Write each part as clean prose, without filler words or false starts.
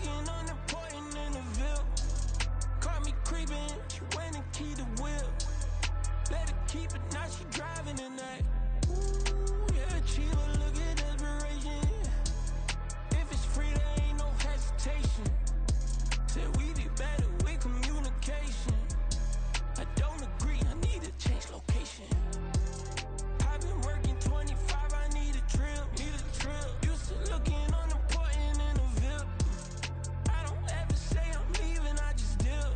looking unimportant in the Ville. Caught me creeping, she went and keyed the wheel. Let her keep it, now she driving tonight. Ooh, yeah, achiever, look at desperation. If it's free, there ain't no hesitation. Said we be better with communication. I don't agree, I need to change location. I've been working 25, I need a trip, Used to looking unimportant in the Ville. I don't ever say I'm leaving, I just deal.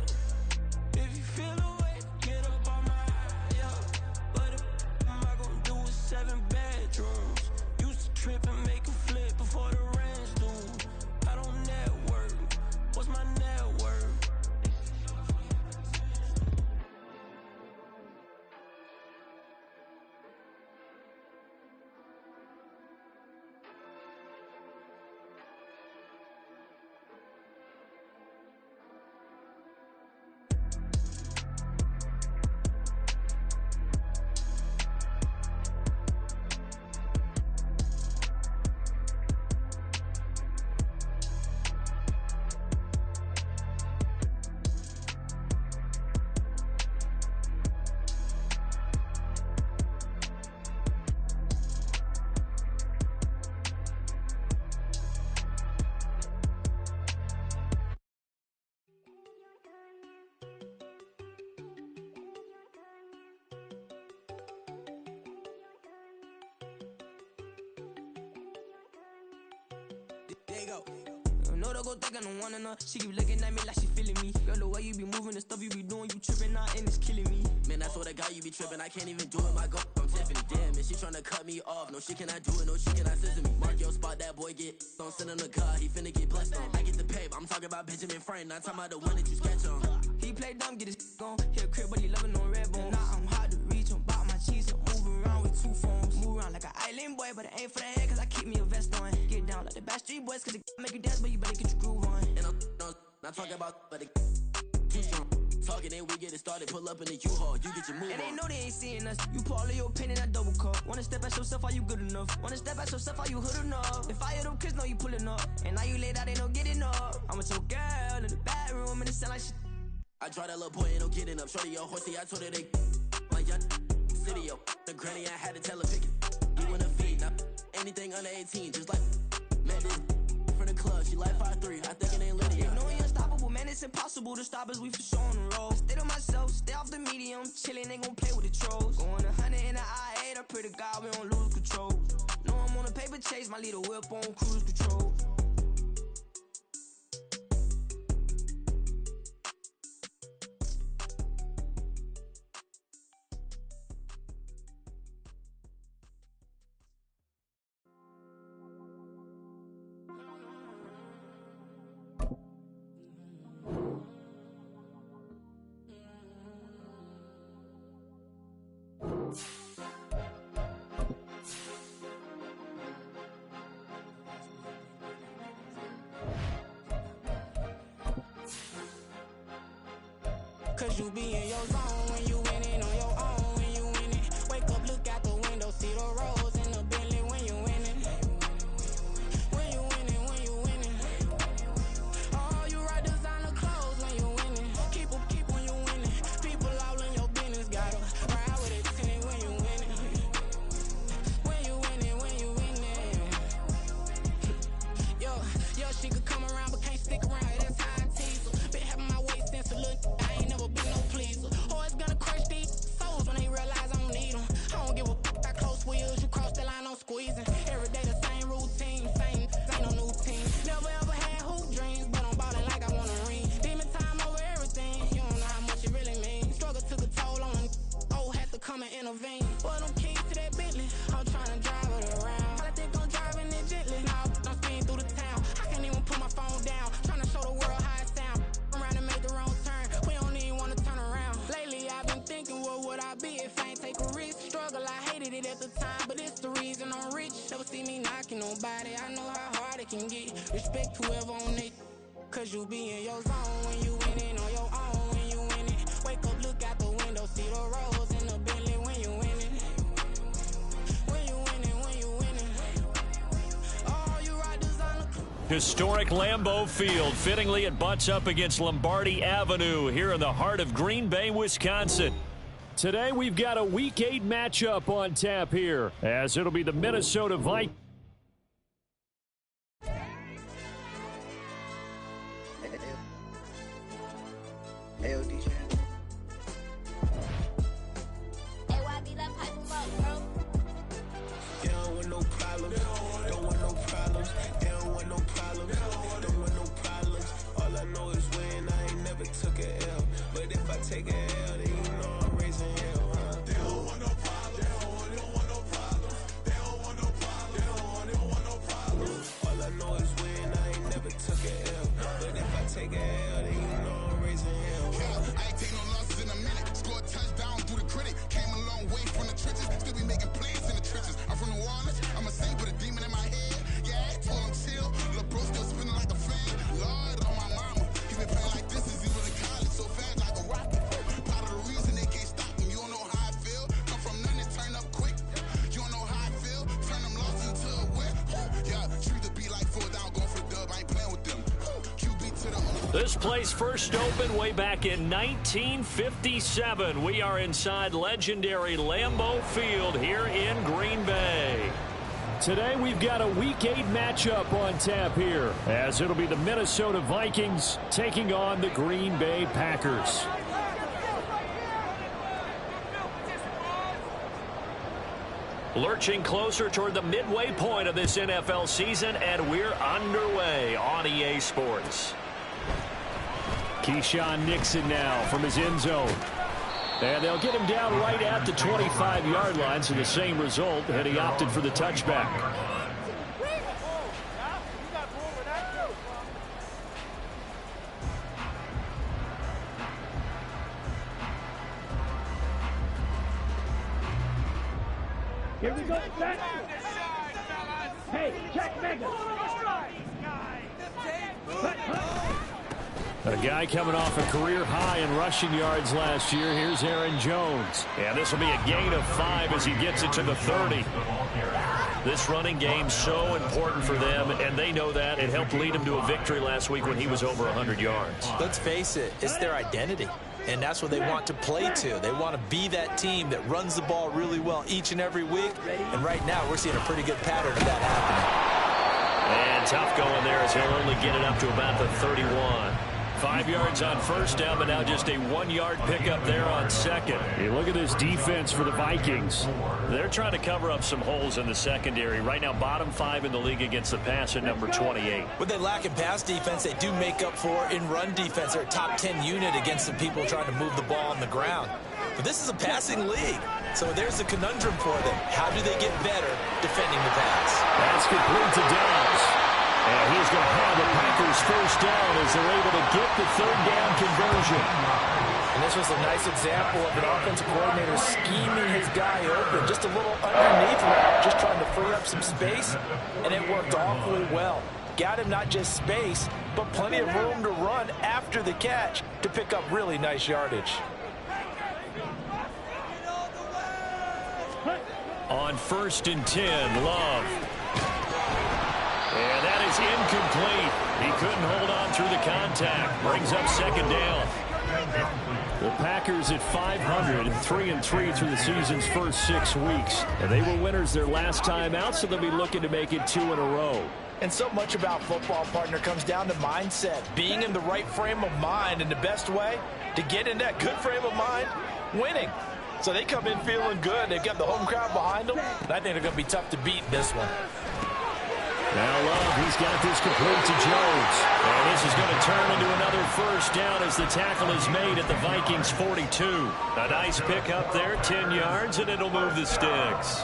If you feel away, get up on my yeah. But am I gonna do with 7 bedrooms? Used to trip and make a flip before the rent's due. I don't network, what's my net worth? There you go. No, don't go think I don't wanna know. She keep looking at me like she feeling me. Girl, the way you be moving, the stuff you be doing, you tripping out and it's killing me. Man, I swear to God, you be tripping. I can't even do it. My go, I'm Tiffany. Damn, and she tryna cut me off. No, she cannot do it. No, she cannot scissor me. Mark your spot, that boy get on. Send him to God, he finna get blessed on. I get the paper. I'm talking about Benjamin Franklin. Not talking about the one that you sketch on. He play dumb, get his on. He a crib, but he loving on red bone. Now I'm hard to reach. I'm bout my cheese. I'm moving around with 2 phones. Move around like an island boy, but it ain't for the head, cause I keep me a vest on. Get down like the Backstreet Boys, cause it make you dance, but you better get your groove on. And I'm not talking about, but it too strong. Talking and we get it started, pull up in the U-Haul, you get your move and on. they know they ain't seeing us. You pull all of your pen in that double cup. Wanna step at yourself, are you good enough? Wanna step at yourself, are you hood enough? If I hear them kids know you pulling up, and now you laid out, they don't get enough. I'm with your girl in the bedroom, and it sound like shit. I draw that little boy, ain't no getting up. Shorty your horsey, I told her they my young city, yo. The granny, I had to tell her pick it. You wanna feed, now anything under 18, just like met this from the club. She like 5'3", I think it ain't Lydia. You know you're unstoppable, man, it's impossible to stop us, we for sure on the road. Stay to myself, stay off the medium, chillin', they gon' play with the trolls. Going 100 in the I-8, I pray to God we don't lose control. Know I'm on a paper chase, my little whip on cruise control. Cause you be in your zone when you winning on your own when you winning. Wake up, look out the window, see the rose in the Bentley when you winning. When you winning, when you winning. Oh, you rock designer clothes when you winning. Keep when you winning. People all in your business, gotta ride with it tinted when you winning. When you winning, when you winning. Yo, she could come around but can't stick around. That's how I tease her. Been having my waist since a little. I ain't never been no pleaser. Always gonna crush these souls when they realize I don't need them. I don't give a fuck, I close wheels. You cross the line, I'm squeezing. Every day the same routine, ain't no new team. Never ever had hoop dreams, but I'm ballin' like I wanna ring. Demon time over everything, you don't know how much it really means. Struggle took a toll on them. Oh, had to come and intervene. Boy, them keys to that Bentley, I'm tryna drive it around. I think I'm driving it gently. Now I'm speeding through the town. I can't even put my phone down. Tryna show the world how it sound. Around and make the wrong turn. We don't even wanna turn around. Lately I've been thinking, what would I be if I ain't take a risk? Struggle, I hated it at the time, but it's the reason I'm rich. Never see me knocking nobody. I know how hard it can get. Respect whoever on it. Cause you be in your zone when you winning on your own when you winning. Wake up, look out the window, see the rose in the Bentley when you winning. When you winning, when you winning. Oh, you ride designer. Historic Lambeau Field. Fittingly, it butts up against Lombardi Avenue here in the heart of Green Bay, Wisconsin. Today, we've got a Week 8 matchup on tap here, as it'll be the Minnesota Vikings. Take a L, then you know I'm raising hell, huh? They don't want no problem. They don't want no problem. They don't want no problem. They don't want no problem. All I know is win. I ain't never took a L. But if I take a L, then you know I'm raising hell. Yeah, I ain't take no losses in a minute. Scored touchdown through the critic. Came a long way from the trenches. Still be making plays in the trenches. I'm from New Orleans. I'm a saint with a demon in my head. Yeah, I told him chill. Lil' bro still spinning like a fan. Lord on my mama. He been playing like this since he was in college. So fast like a rocket. This place first opened way back in 1957. We are inside legendary Lambeau Field here in Green Bay. Today we've got a Week 8 matchup on tap here, as it'll be the Minnesota Vikings taking on the Green Bay Packers. Lurching closer toward the midway point of this NFL season, and we're underway on EA Sports. Keyshawn Nixon now from his end zone. And they'll get him down right at the 25-yard line, so the same result, and he opted for the touchback. Here we go. Hey, check Megan. A guy coming off a career high in rushing yards last year. Here's Aaron Jones. And this will be a gain of 5 as he gets it to the 30. This running game so important for them, and they know that. It helped lead them to a victory last week when he was over 100 yards. Let's face it, it's their identity. And that's what they want to play to. They want to be that team that runs the ball really well each and every week. And right now, we're seeing a pretty good pattern of that happening. And tough going there as he'll only get it up to about the 31. 5 yards on first down, but now just a 1-yard pickup there on second. Hey, look at this defense for the Vikings. They're trying to cover up some holes in the secondary. Right now, bottom 5 in the league against the pass at number 28. What they lack in pass defense, they do make up for in run defense. They're a top 10 unit against the people trying to move the ball on the ground. But this is a passing league, so there's a conundrum for them. How do they get better defending the pass? That's complete to Downs. And he's going to have the Packers first down as they're able to get the third down conversion. And this was a nice example of an offensive coordinator scheming his guy open. Just a little underneath route, just trying to free up some space, and it worked awfully well. Got him not just space, but plenty of room to run after the catch to pick up really nice yardage. On 1st and 10, Love. And that is incomplete. He couldn't hold on through the contact. Brings up second down. The Packers at 500, 3-3 through the season's first 6 weeks. And they were winners their last time out, so they'll be looking to make it 2 in a row. And so much about football, partner, comes down to mindset. Being in the right frame of mind, and the best way to get in that good frame of mind, winning. So they come in feeling good. They've got the home crowd behind them. And I think they're going to be tough to beat in this one. Now Love, he's got this complete to Jones. And this is going to turn into another first down as the tackle is made at the Vikings 42. A nice pickup there, 10 yards, and it'll move the sticks.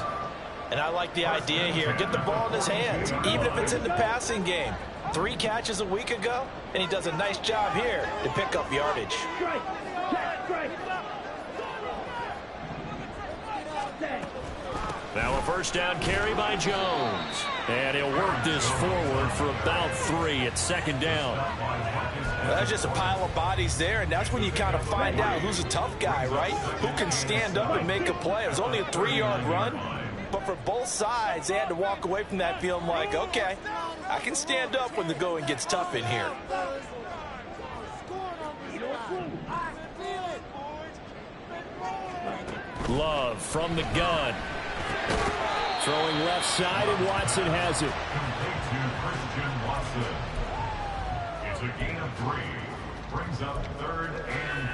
And I like the idea here. Get the ball in his hands, even if it's in the passing game. 3 catches a week ago, and he does a nice job here to pick up yardage. Now a first down carry by Jones. And he'll work this forward for about 3 at second down. That's just a pile of bodies there, and that's when you kind of find out who's a tough guy, right? Who can stand up and make a play. It was only a 3-yard run, but for both sides, they had to walk away from that feeling like, okay, I can stand up when the going gets tough in here. Love from the gun. Throwing left side, and Watson has it. It's a gain of 3. Brings up 3rd and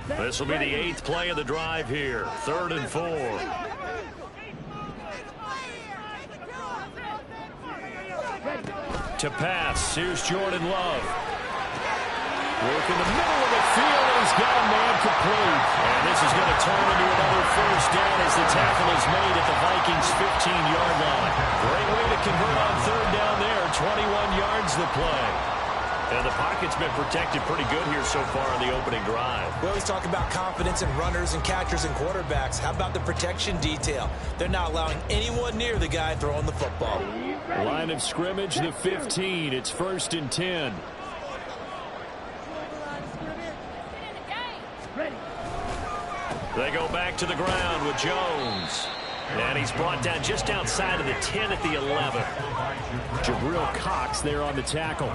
4. This will be the 8th play of the drive here. 3rd and 4. To pass, here's Jordan Love. Work in the middle of the field, and he's got a man complete. And this is going to turn into another first down as the tackle is made at the Vikings' 15-yard line. Great way to convert on 3rd down there. 21 yards the play. And the pocket's been protected pretty good here so far in the opening drive. We always talk about confidence in runners and catchers and quarterbacks. How about the protection detail? They're not allowing anyone near the guy throwing the football. Line of scrimmage, the 15. It's 1st and 10. They go back to the ground with Jones. And he's brought down just outside of the 10 at the 11. Jabril Cox there on the tackle.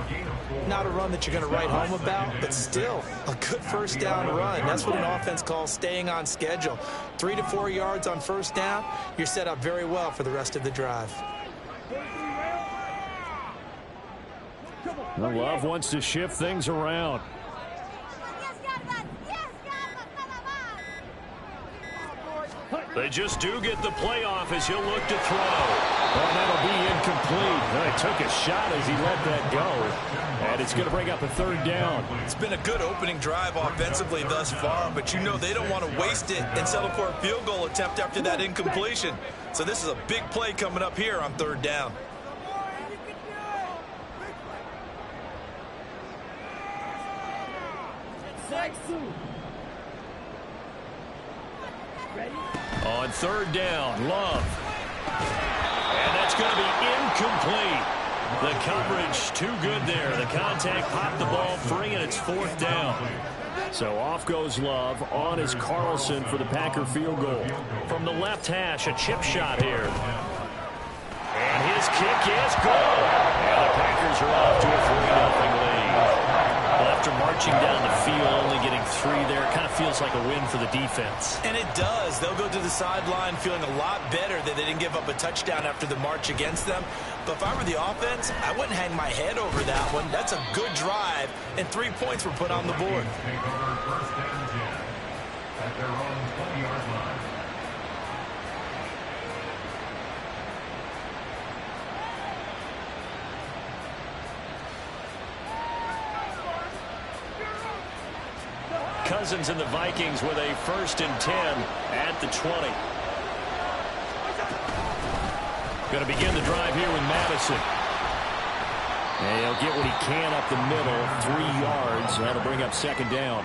Not a run that you're going to write home about, but still a good first down run. That's what an offense calls staying on schedule. 3 to 4 yards on first down. You're set up very well for the rest of the drive. Love wants to shift things around. They just do get the playoff as he'll look to throw. Oh, that'll be incomplete. He took a shot as he let that go. And it's going to bring up a 3rd down. It's been a good opening drive offensively thus far, but you know they don't want to waste it and settle for a field goal attempt after that incompletion. So this is a big play coming up here on 3rd down. On 3rd down, Love. And that's going to be incomplete. The coverage too good there. The contact popped the ball free, and it's 4th down. So off goes Love. On is Carlson for the Packer field goal. From the left hash, a chip shot here. And his kick is good. And the Packers are off to a 3-0 lead. After marching down the field, only getting 3 there, kind of feels like a win for the defense. And it does. They'll go to the sideline feeling a lot better that they didn't give up a touchdown after the march against them. But if I were the offense, I wouldn't hang my head over that one. That's a good drive, and 3 points were put on the board. At their own 20-yard line. Cousins and the Vikings with a 1st and 10 at the 20. Going to begin the drive here with Madison. And he'll get what he can up the middle, 3 yards. That'll bring up 2nd down.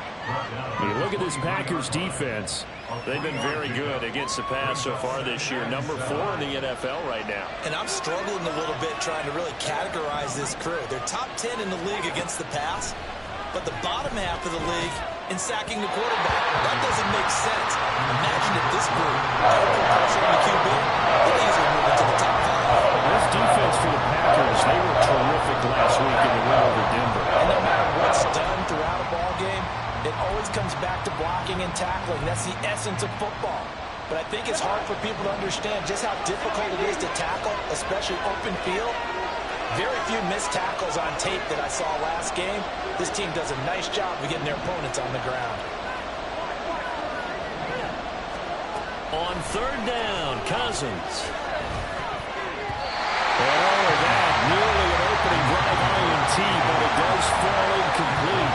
When you look at this Packers defense, they've been very good against the pass so far this year. Number 4 in the NFL right now. And I'm struggling a little bit trying to really categorize this crew. They're top 10 in the league against the pass, but the bottom half of the league in sacking the quarterback. That doesn't make sense. Imagine if this group had to put pressure on the QB, they'd easily move into the top 5. This defense for the Packers, they were terrific last week in the win over Denver. And no matter what's done throughout a ball game, it always comes back to blocking and tackling. That's the essence of football. But I think it's hard for people to understand just how difficult it is to tackle, especially open field. Very few missed tackles on tape that I saw last game. This team does a nice job of getting their opponents on the ground. On 3rd down, Cousins. Oh, that nearly an opening drive INT, but it does fall incomplete.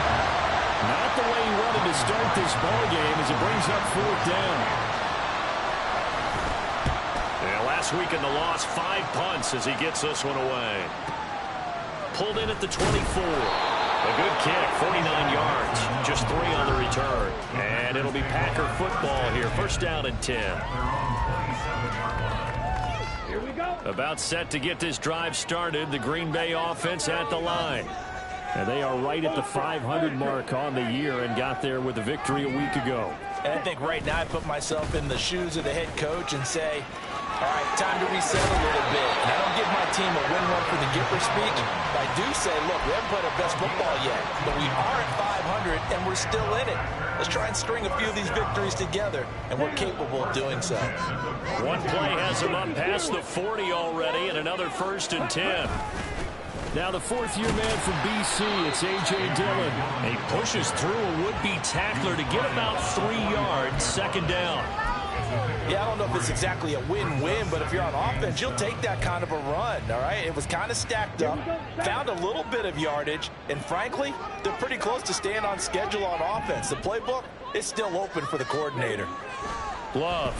Not the way he wanted to start this ball game as it brings up 4th down. Yeah, last week in the loss, 5 punts as he gets this one away. Pulled in at the 24. A good kick, 49 yards. Just 3 on the return. And it'll be Packer football here. 1st down and 10. Here we go. About set to get this drive started. The Green Bay offense at the line. And they are right at the 500 mark on the year and got there with a victory a week ago. And I think right now I put myself in the shoes of the head coach and say, All right, time to reset a little bit. And I don't give my team a win one for the Gipper speech, but I do say, look, we haven't played our best football yet, but we are at 500 and we're still in it. Let's try and string a few of these victories together, and we're capable of doing so. One play has him up past the 40 already, and another 1st and 10. Now the 4th-year man from BC, it's A.J. Dillon. He pushes through a would-be tackler to get about 3 yards, 2nd down. Yeah, I don't know if it's exactly a win-win, but if you're on offense, you'll take that kind of a run, all right? It was kind of stacked up, found a little bit of yardage, and frankly, they're pretty close to staying on schedule on offense. The playbook is still open for the coordinator. Love.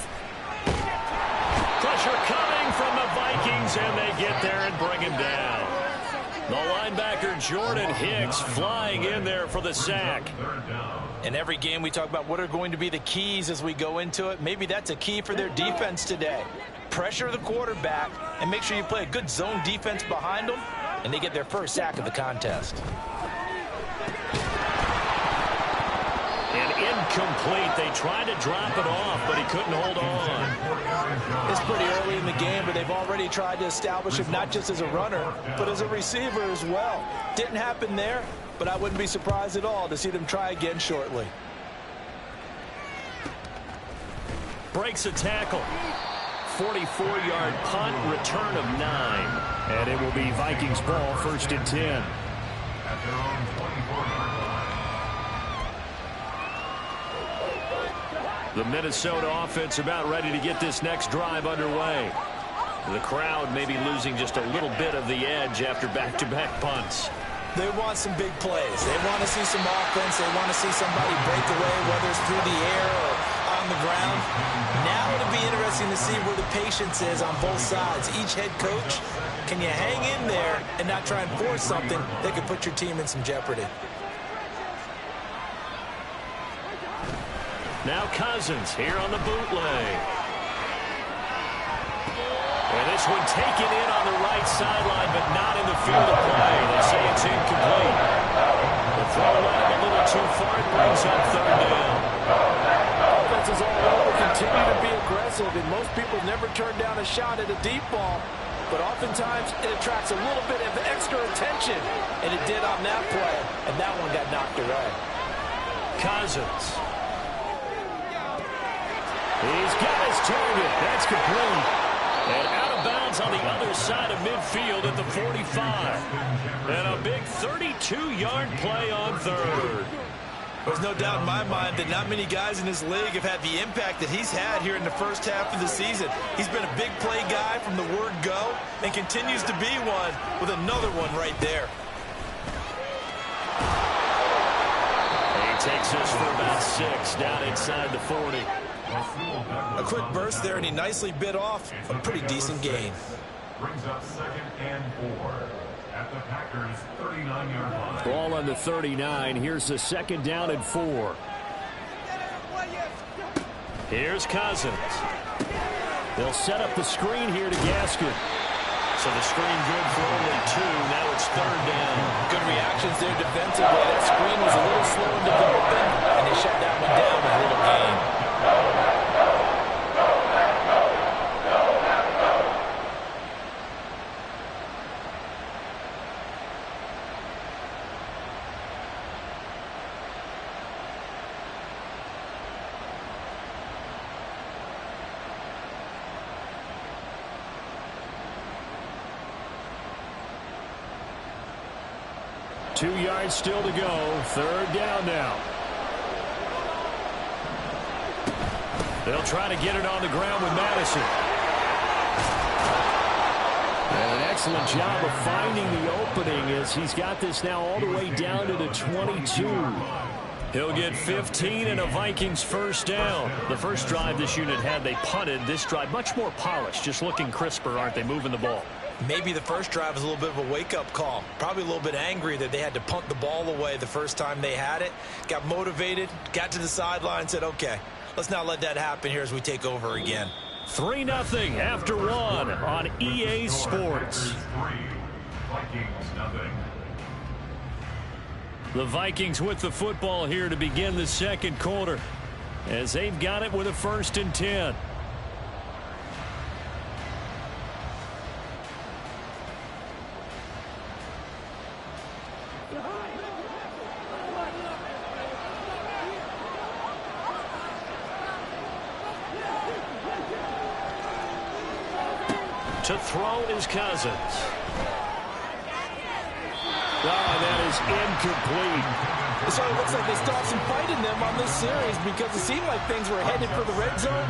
Pressure coming from the Vikings, and they get there and bring him down. The linebacker Jordan Hicks flying in there for the sack. In every game we talk about what are going to be the keys as we go into it. Maybe that's a key for their defense today. Pressure the quarterback and make sure you play a good zone defense behind them, and they get their first sack of the contest. And incomplete. They tried to drop it off, but he couldn't hold on. It's pretty early in the game, but they've already tried to establish him not just as a runner, but as a receiver as well. Didn't happen there, but I wouldn't be surprised at all to see them try again shortly. Breaks a tackle. 44-yard punt, return of 9. And it will be Vikings ball, 1st and 10. At their own 24-yard line. The Minnesota offense about ready to get this next drive underway. The crowd maybe losing just a little bit of the edge after back-to-back punts. They want some big plays. They want to see some offense. They want to see somebody break away, whether it's through the air or on the ground. Now it'll be interesting to see where the patience is on both sides. Each head coach, can you hang in there and not try and force something that could put your team in some jeopardy? Now Cousins here on the bootleg. And this one taken in on the right sideline, but not in the field of play. They say it's incomplete. The throw went a little too far. It brings up 3rd down. Offenses all over continue to be aggressive, and most people never turn down a shot at a deep ball. But oftentimes it attracts a little bit of extra attention, and it did on that play, and that one got knocked away. Cousins. He's got his target. That's complete. And out of bounds on the other side of midfield at the 45. And a big 32-yard play on 3rd. There's no doubt in my mind that not many guys in this league have had the impact that he's had here in the first half of the season. He's been a big play guy from the word go and continues to be one with another one right there. He takes this for about 6 down inside the 40. A quick burst there, and he nicely bit off a pretty decent gain. Brings up 2nd and 4 at the Packers' 39-yard line. Ball on the 39. Here's the 2nd down and 4. Here's Cousins. They'll set up the screen here to Gaskin. So the screen good for only 2. Now it's 3rd down. Good reactions there defensively. That screen was a little slow in developing, and they shut that one down with a little gain. Two yards still to go. 3rd down now. They'll try to get it on the ground with Madison. And an excellent job of finding the opening as he's got this now all the way down to the 22. He'll get 15 and a Vikings 1st down. The first drive this unit had, they punted. This drive much more polished, just looking crisper, aren't they, moving the ball? Maybe the first drive was a little bit of a wake-up call. Probably a little bit angry that they had to punt the ball away the first time they had it. Got motivated, got to the sideline, said, okay, let's not let that happen here as we take over again. 3-0 after 1 on EA Sports. 3, Vikings nothing. The Vikings with the football here to begin the 2nd quarter as they've got it with a 1st and 10. To throw is Cousins. Oh, and that is incomplete. So it looks like they still have some fight in them on this series because it seemed like things were headed for the red zone.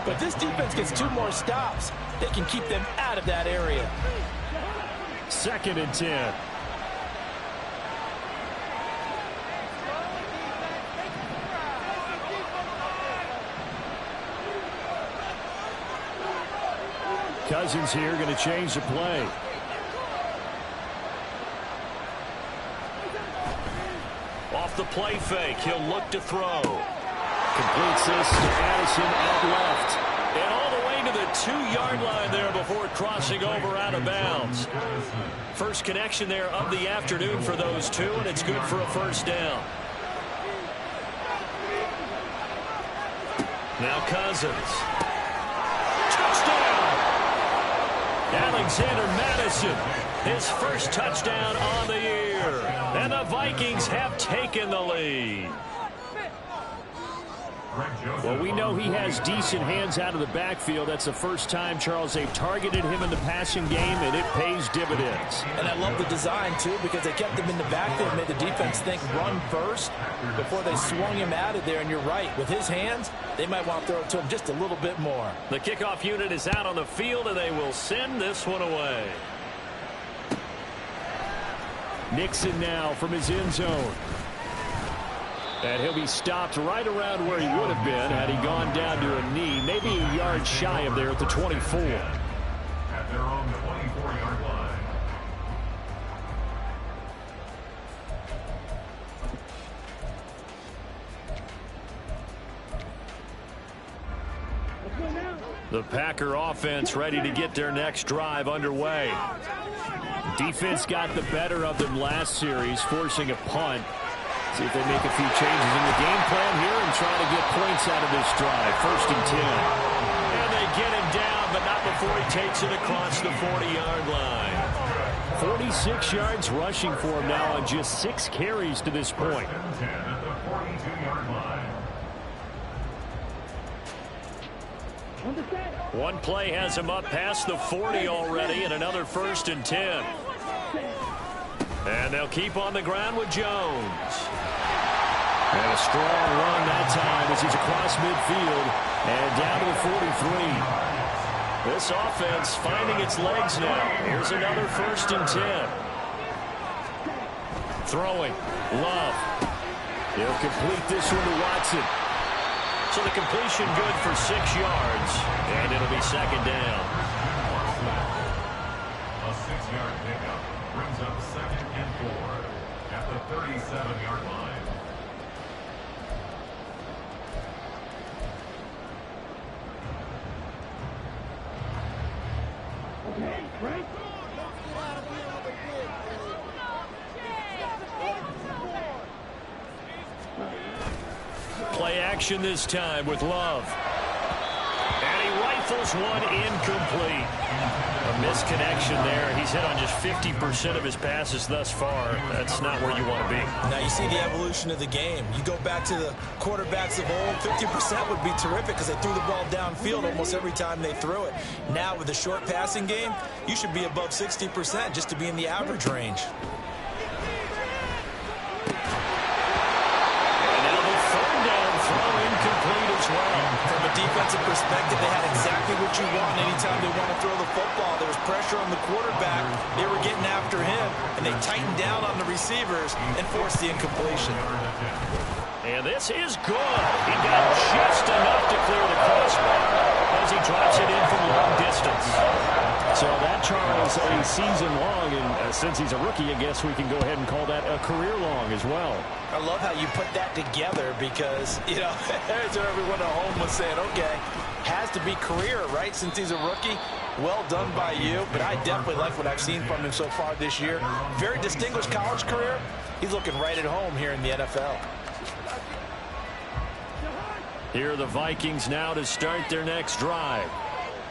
But this defense gets 2 more stops. They can keep them out of that area. 2nd and 10. Cousins here going to change the play. Off the play fake, he'll look to throw. Completes this to Addison out left. And all the way to the 2-yard line there before crossing over out of bounds. First connection there of the afternoon for those two, and it's good for a first down. Now Cousins. Touchdown! Alexander Mattison, his first touchdown on the year. And the Vikings have taken the lead. Well, we know he has decent hands out of the backfield. That's the first time, Charles, they've targeted him in the passing game, and it pays dividends. And I love the design, too, because they kept him in the backfield, made the defense think run first before they swung him out of there. And you're right, with his hands, they might want to throw it to him just a little bit more. The kickoff unit is out on the field, and they will send this one away. Nixon now from his end zone. And he'll be stopped right around where he would have been had he gone down to a knee, maybe a yard shy of there at the 24. At their own 24-yard line. The Packer offense ready to get their next drive underway. Defense got the better of them last series, forcing a punt. See if they make a few changes in the game plan here and try to get points out of this drive. 1st and 10. And they get him down, but not before he takes it across the 40-yard line. 46 yards rushing for him now on just 6 carries to this point. 10 at the 42-yard line. One play has him up past the 40 already, and another 1st and 10. And they'll keep on the ground with Jones. And a strong run that time as he's across midfield and down to the 43. This offense finding its legs now. Here's another 1st and 10. Throwing. Love. He'll complete this one to Watson. So the completion good for 6 yards, and it'll be 2nd down. A 6-yard pickup brings up 2nd and 4 at the 37-yard line. Okay, right? Play action this time with Love. And he rifles one incomplete. A misconnection there. He's hit on just 50% of his passes thus far. That's not where you want to be. Now you see the evolution of the game. You go back to the quarterbacks of old, 50% would be terrific because they threw the ball downfield almost every time they threw it. Now with the short passing game, you should be above 60% just to be in the average range. From a defensive perspective, they had exactly what you want anytime they want to throw the football. There was pressure on the quarterback. They were getting after him, and they tightened down on the receivers and forced the incompletion. And this is good. He got just enough to clear the crossbar as he drops it in from long distance. So that, Charles, a season long, and since he's a rookie, I guess we can go ahead and call that a career long as well. I love how you put that together because, you know, as everyone at home was saying, okay, has to be career, right, since he's a rookie. Well done by you, but I definitely like what I've seen from him so far this year. Very distinguished college career. He's looking right at home here in the NFL. Here are the Vikings now to start their next drive.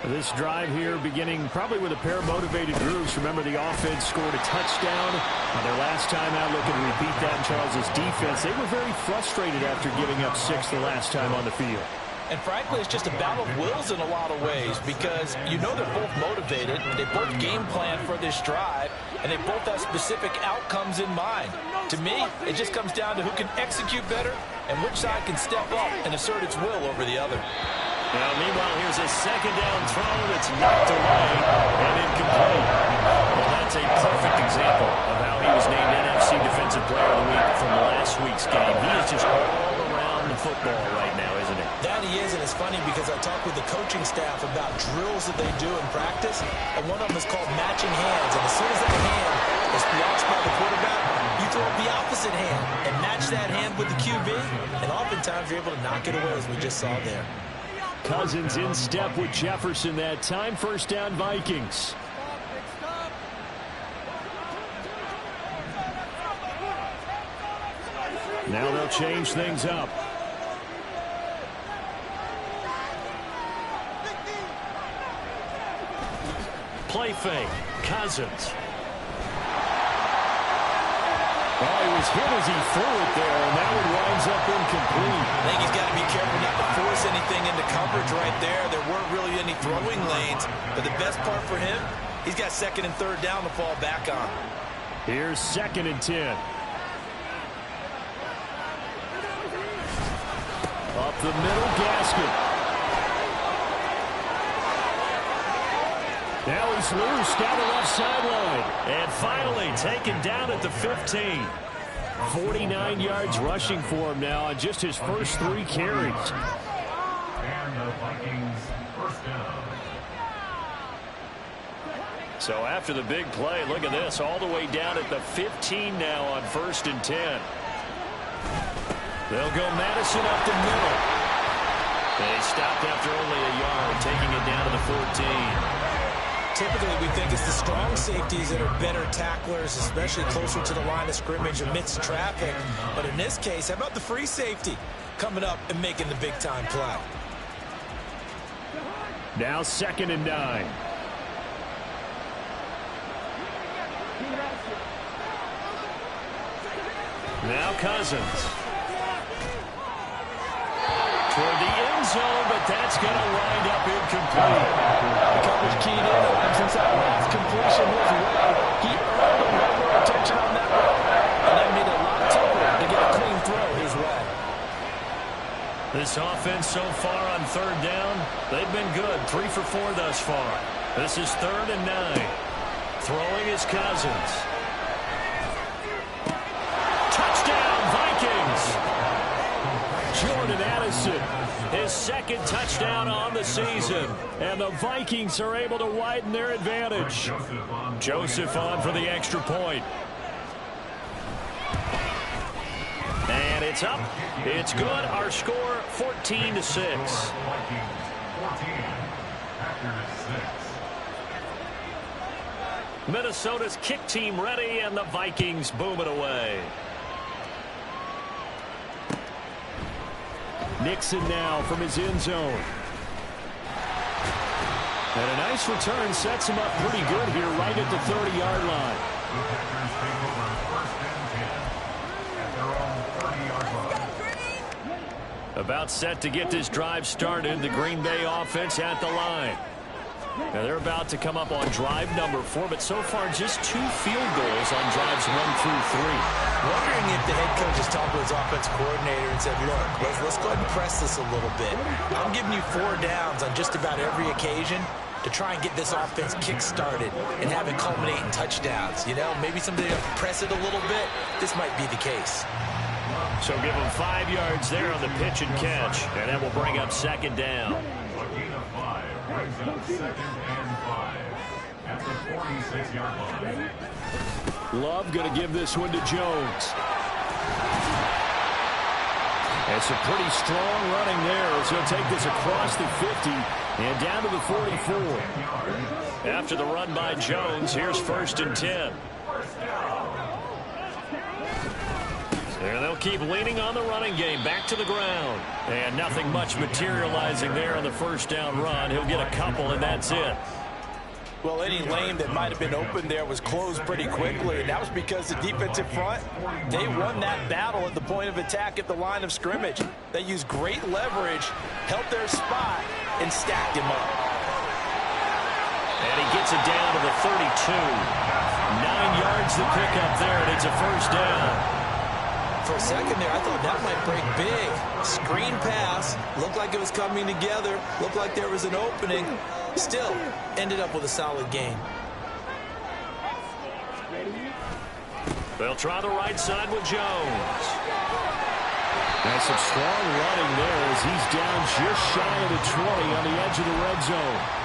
This drive here beginning probably with a pair of motivated groups. Remember, the offense scored a touchdown on their last time out, looking to repeat that in Charles's defense. They were very frustrated after giving up 6 the last time on the field. And frankly, it's just a battle of wills in a lot of ways because you know they're both motivated, they both game plan for this drive, and they both have specific outcomes in mind. To me, it just comes down to who can execute better and which side can step up and assert its will over the other. Now, meanwhile, here's a second down throw that's knocked away and incomplete. Well, that's a perfect example of how he was named NFC Defensive Player of the Week from last week's game. He is just all around the football right now, isn't he? That he is, and it's funny because I talked with the coaching staff about drills that they do in practice, and one of them is called matching hands. And as soon as that hand is watched by the quarterback, you throw up the opposite hand and match that hand with the QB, and oftentimes you're able to knock it away, as we just saw there. Cousins in step with Jefferson that time. First down, Vikings. Now they'll change things up. Play fake. Cousins. Oh, he was hit as he threw it there, and that one winds up incomplete. I think he's got to be careful not to force anything into coverage right there. There weren't really any throwing lanes, but the best part for him, he's got second and third down to fall back on. Here's 2nd and 10. Up the middle, Gaskin. Now he's loose down the left sideline. And finally taken down at the 15. 49 yards rushing for him now on just his first 3 carries. And the Vikings first down. So after the big play, look at this, all the way down at the 15 now on 1st and 10. They'll go Madison up the middle. They stopped after only a yard, taking it down to the 14. Typically, we think it's the strong safeties that are better tacklers, especially closer to the line of scrimmage amidst traffic. But in this case, how about the free safety coming up and making the big-time play? Now 2nd and 9. Now Cousins. Toward the end zone, but that's going to wind up incomplete. The coverage keyed in on him since that last completion his way. He earned a lot more attention on that one, and that made it a lot tougher to get a clean throw his way. This offense so far on 3rd down, they've been good. 3 for 4 thus far. This is 3rd and 9. Throwing is Cousins. Touchdown, Vikings! Jordan Addison, his 2nd touchdown on the season. And the Vikings are able to widen their advantage. Joseph on for the extra point. And it's up. It's good. Our score, 14-6. Minnesota's kick team ready, and the Vikings boom it away. Nixon now from his end zone. And a nice return sets him up pretty good here right at the 30-yard line. About set to get this drive started. The Green Bay offense at the line. Now they're about to come up on drive number 4, but so far just 2 field goals on drives 1 through 3. Wondering if the head coach has talked to his offensive coordinator and said, look, let's go ahead and press this a little bit. I'm giving you 4 downs on just about every occasion to try and get this offense kick-started and have it culminate in touchdowns. You know, maybe somebody to press it a little bit. This might be the case. So give them 5 yards there on the pitch and catch, and that will bring up 2nd down. Brings up 2nd and 5 at the 46-yard line. Love going to give this one to Jones. It's a pretty strong running there as he'll take this across the 50 and down to the 44. After the run by Jones, here's 1st and 10. And they'll keep leaning on the running game. Back to the ground. And nothing much materializing there on the 1st down run. He'll get a couple, and that's it. Well, any lane that might have been open there was closed pretty quickly, and that was because the defensive front, they won that battle at the point of attack at the line of scrimmage. They used great leverage, held their spot, and stacked him up. And he gets it down to the 32. 9 yards to pick up there, and it's a first down. For a second there, I thought that might break big. Screen pass, looked like it was coming together, looked like there was an opening. Still, ended up with a solid gain. They'll try the right side with Jones. That's some strong running there as he's down just shy of the 20 on the edge of the red zone.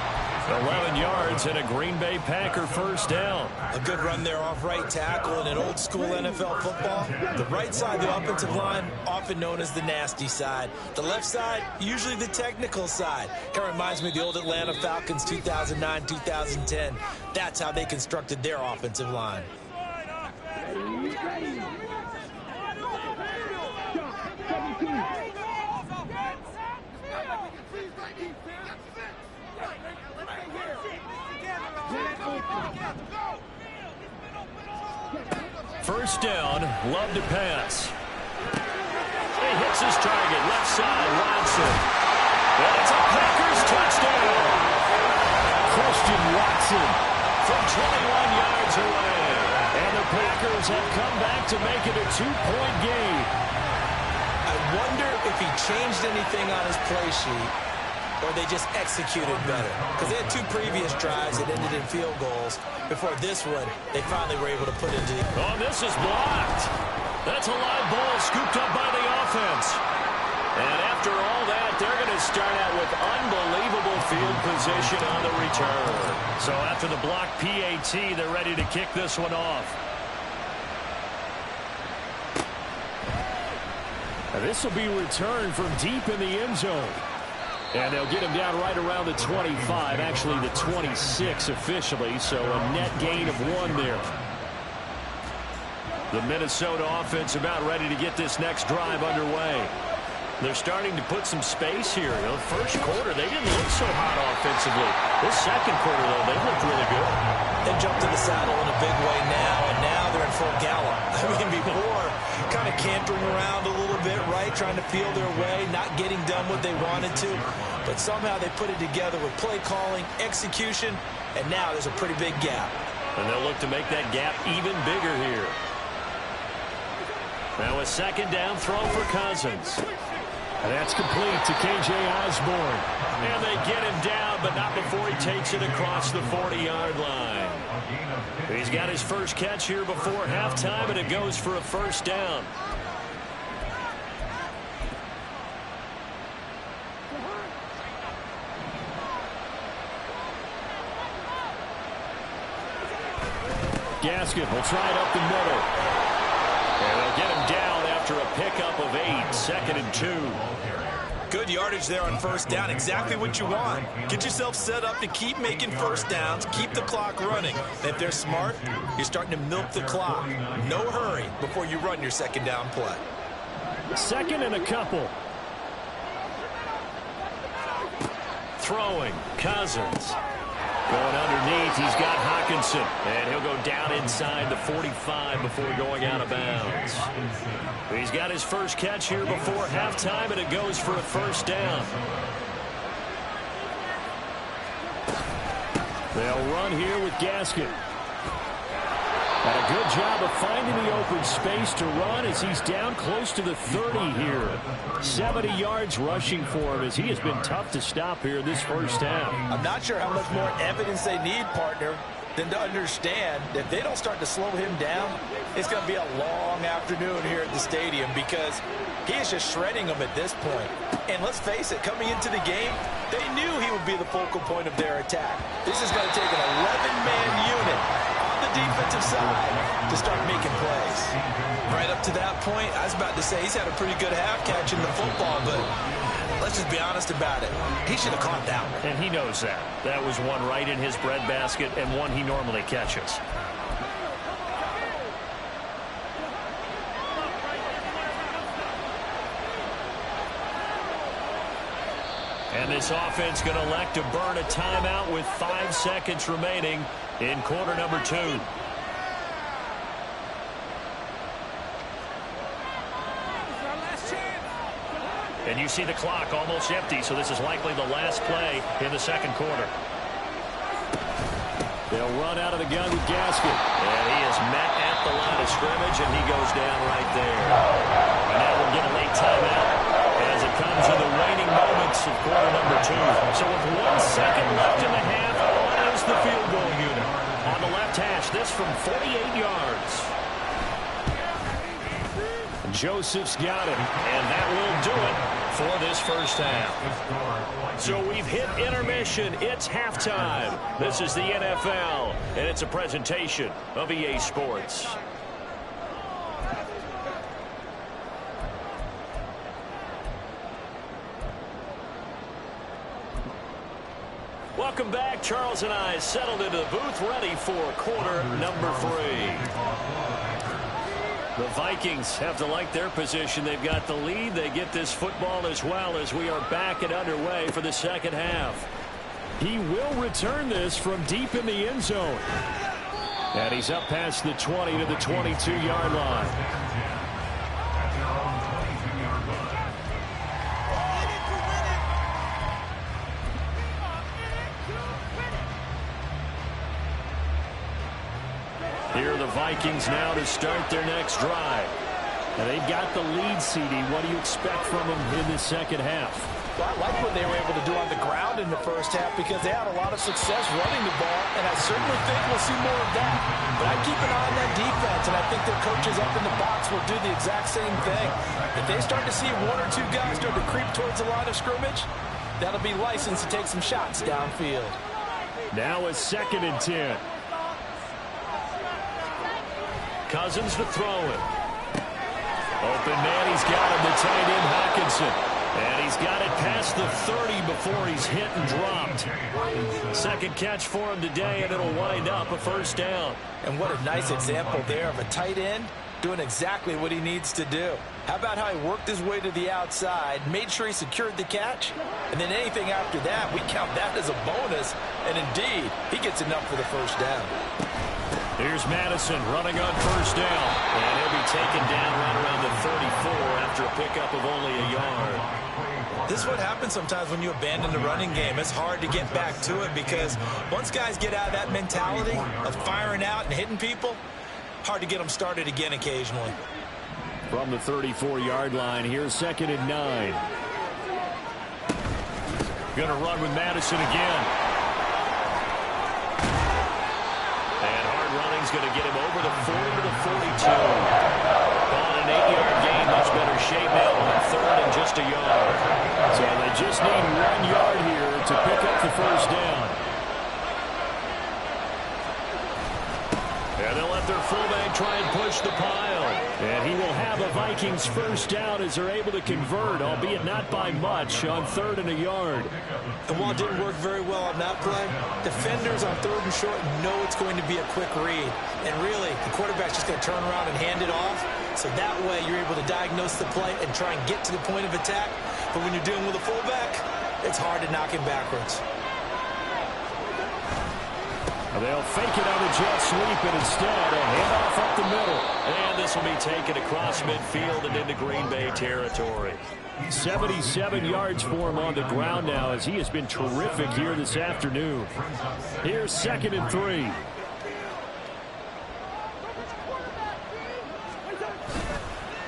11 yards and a Green Bay Packer first down. A good run there off right tackle in an old school NFL football. The right side of the offensive line, often known as the nasty side. The left side, usually the technical side. Kind of reminds me of the old Atlanta Falcons 2009-2010. That's how they constructed their offensive line. First down, Love to pass. He hits his target, left side, Watson. And it's a Packers touchdown. Christian Watson from 21 yards away. And the Packers have come back to make it a 2-point game. I wonder if he changed anything on his play sheet or they just executed better. Because they had 2 previous drives that ended in field goals. Before this one, they finally were able to put into the... Oh, this is blocked. That's a live ball scooped up by the offense. And after all that, they're going to start out with unbelievable field position on the return. So after the block PAT, they're ready to kick this one off. And this will be returned from deep in the end zone. And they'll get him down right around the 25, actually the 26 officially, so a net gain of 1 there. The Minnesota offense about ready to get this next drive underway. They're starting to put some space here. You know, the first quarter, they didn't look so hot offensively. This second quarter, though, they looked really good. They jumped to the saddle in a big way now, and now they're in full gallop. I mean, before, kind of cantering around a little bit, right, trying to feel their way, not getting done what they wanted to. But somehow they put it together with play calling, execution, and now there's a pretty big gap. And they'll look to make that gap even bigger here. Now a second down throw for Cousins. And that's complete to K.J. Osborne. And they get him down, but not before he takes it across the 40-yard line. He's got his first catch here before halftime, and it goes for a first down. Gaskin will try it up the middle. And they'll get him down after a pickup of 8, 2nd and 2. Good yardage there on first down. Exactly what you want. Get yourself set up to keep making first downs, keep the clock running. And if they're smart, you're starting to milk the clock. No hurry before you run your second down play. 2nd and a couple. Throwing, Cousins. Going underneath, he's got Hockenson. And he'll go down inside the 45 before going out of bounds. He's got his first catch here before halftime, and it goes for a first down. They'll run here with Gaskin. And a good job of finding the open space to run as he's down close to the 30 here. 70 yards rushing for him as he has been tough to stop here this first half. I'm not sure how much more evidence they need, partner, than to understand that if they don't start to slow him down, it's going to be a long afternoon here at the stadium because he is just shredding them at this point. And let's face it, coming into the game, they knew he would be the focal point of their attack. This is going to take an 11-man unit on the defensive side to start making plays. Right up to that point, I was about to say he's had a pretty good half catching the football, but let's just be honest about it. He should have caught that one. And he knows that. That was one right in his breadbasket and one he normally catches. And this offense going to elect to burn a timeout with 5 seconds remaining in quarter number 2. And you see the clock almost empty, so this is likely the last play in the second quarter. They'll run out of the gun with Gaskin. And he is met at the line of scrimmage, and he goes down right there. And now we'll get a late timeout as it comes in the waning moments of quarter number 2. So with 1 second left in the half, on is the field goal unit. On the left hash, this from 48 yards. Joseph's got it, and that will do it for this first half. So we've hit intermission. It's halftime. This is the NFL, and it's a presentation of EA Sports. Welcome back. Charles and I settled into the booth, ready for quarter number 3. The Vikings have to like their position. They've got the lead. They get this football as well as we are back and underway for the second half. He will return this from deep in the end zone. And he's up past the 20 to the 22-yard line. Here are the Vikings now to start their next drive. And they've got the lead, CD. What do you expect from them in the second half? Well, I like what they were able to do on the ground in the first half because they had a lot of success running the ball, and I certainly think we'll see more of that. But I keep an eye on that defense, and I think their coaches up in the box will do the exact same thing. If they start to see 1 or 2 guys start to creep towards the line of scrimmage, that'll be license to take some shots downfield. Now a 2nd and 10. Cousins to throw it. Open man, he's got him, the tight end Hockenson. And he's got it past the 30 before he's hit and dropped. 2nd catch for him today, and it'll wind up a first down. And what a nice example there of a tight end doing exactly what he needs to do. How about how he worked his way to the outside, made sure he secured the catch, and then anything after that, we count that as a bonus. And indeed, he gets enough for the first down. Here's Madison running on first down. And he'll be taken down right around the 34 after a pickup of only a yard. This is what happens sometimes when you abandon the running game. It's hard to get back to it because once guys get out of that mentality of firing out and hitting people, hard to get them started again occasionally. From the 34-yard line, here's 2nd and 9. Going to run with Madison again. Running's going to get him over the 40 to the 42. On an 8-yard gain, much better shape now on 3rd and just a yard. So they just need 1 yard here to pick up the first down. And they'll let their fullback try and push the pile. And he will have a Vikings first down as they're able to convert, albeit not by much, on 3rd and a yard. And while it didn't work very well on that play, defenders on 3rd and short know it's going to be a quick read. And really, the quarterback's just going to turn around and hand it off. So that way, you're able to diagnose the play and try and get to the point of attack. But when you're dealing with a fullback, it's hard to knock him backwards. They'll fake it on a jet sweep, and instead a handoff up the middle. And this will be taken across midfield and into Green Bay territory. 77 yards for him on the ground now as he has been terrific here this afternoon. Here's 2nd and 3.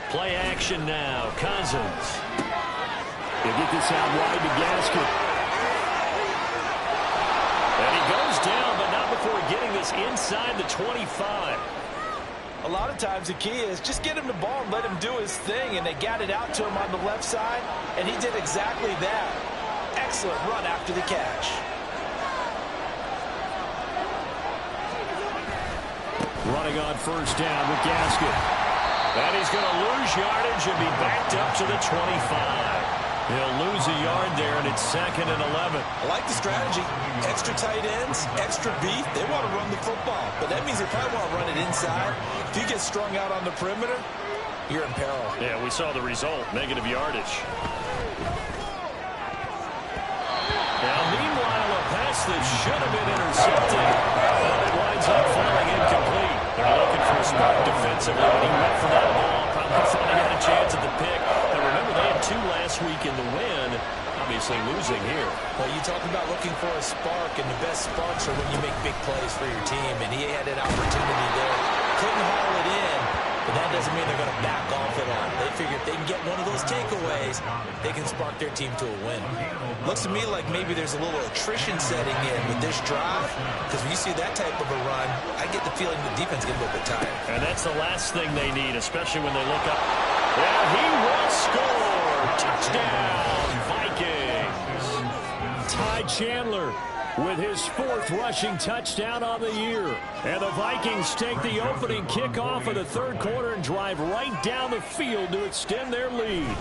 Play action now. Cousins. They get this out wide to Gaskin. And he goes down, but not before getting this inside the 25. A lot of times the key is just get him the ball and let him do his thing, and they got it out to him on the left side, and he did exactly that. Excellent run after the catch. Running on first down with Gaskin. And he's going to lose yardage and be backed up to the 25. He'll lose a yard there, and it's 2nd and 11. I like the strategy. Extra tight ends, extra beef. They want to run the football, but that means they probably want to run it inside. If you get strung out on the perimeter, you're in peril. Yeah, we saw the result, negative yardage. pass that should have been intercepted. But it winds up falling incomplete. They're looking for a spark defensively when he went for that ball. Probably thought he had a chance at the pick. And remember, they had 2 last week in the win. Obviously losing here. Well, you talk about looking for a spark, and the best sparks are when you make big plays for your team, and he had an opportunity there. Couldn't haul it in, but that doesn't mean they're going to back off it on. They figure if they can get one of those takeaways, they can spark their team to a win. Looks to me like maybe there's a little attrition setting in with this drive, because when you see that type of a run, I get the feeling the defense gets a little bit tired. And that's the last thing they need, especially when they look up. And he will score. Touchdown, Vikings. Ty Chandler with his 4th rushing touchdown on the year. And the Vikings take the opening kickoff of the 3rd quarter and drive right down the field to extend their lead.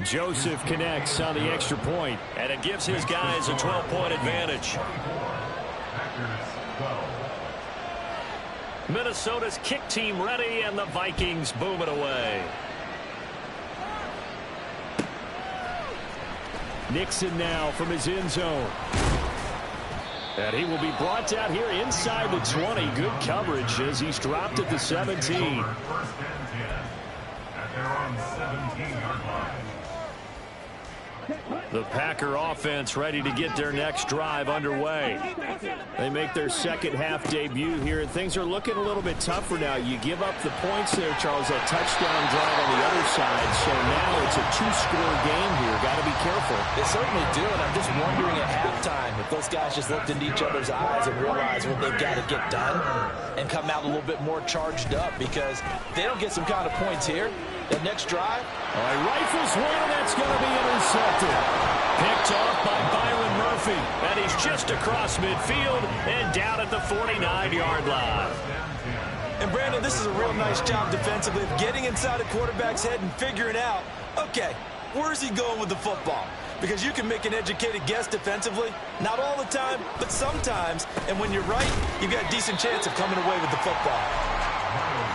Joseph connects on the extra point, and it gives his guys a 12-point advantage. Minnesota's kick team ready, and the Vikings boom it away. Nixon now from his end zone. And he will be brought down here inside the 20. Good coverage as he's dropped at the 17. First and 10 at their own 17-yard line. The Packer offense ready to get their next drive underway. They make their second-half debut here, and things are looking a little bit tougher now. You give up the points there, Charles, that touchdown drive on the other side, so now it's a 2-score game here. Got to be careful. They certainly do, and I'm just wondering at halftime if those guys just looked into each other's eyes and realized what they've got to get done and come out a little bit more charged up, because if they don't get some kind of points here, the next drive. All right, rifles one, that's going to be intercepted. Picked off by Byron Murphy, and he's just across midfield and down at the 49-yard line. And Brandon, this is a real nice job defensively of getting inside a quarterback's head and figuring out, okay, where's he going with the football? Because you can make an educated guess defensively, not all the time, but sometimes, and when you're right, you've got a decent chance of coming away with the football.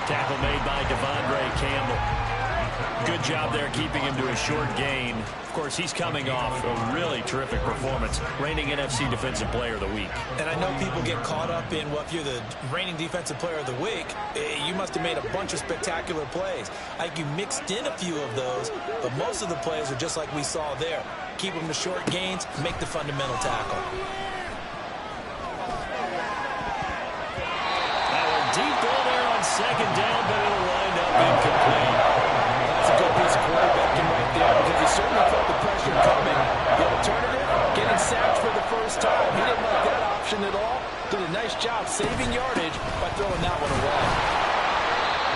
Tackle made by Devondre Campbell. Good job there keeping him to a short gain. Of course, he's coming off a really terrific performance. Reigning NFC Defensive Player of the Week. And I know people get caught up in, well, if you're the reigning Defensive Player of the Week, you must have made a bunch of spectacular plays. I think you mixed in a few of those, but most of the plays are just like we saw there. Keep them to short gains, make the fundamental tackle. Now a deep ball there on second down, but it'll wind up incomplete. That's a good piece of quarterbacking right there, because he certainly felt the pressure coming. The alternative, getting sacked for the first time. He didn't like that option at all. Did a nice job saving yardage by throwing that one away.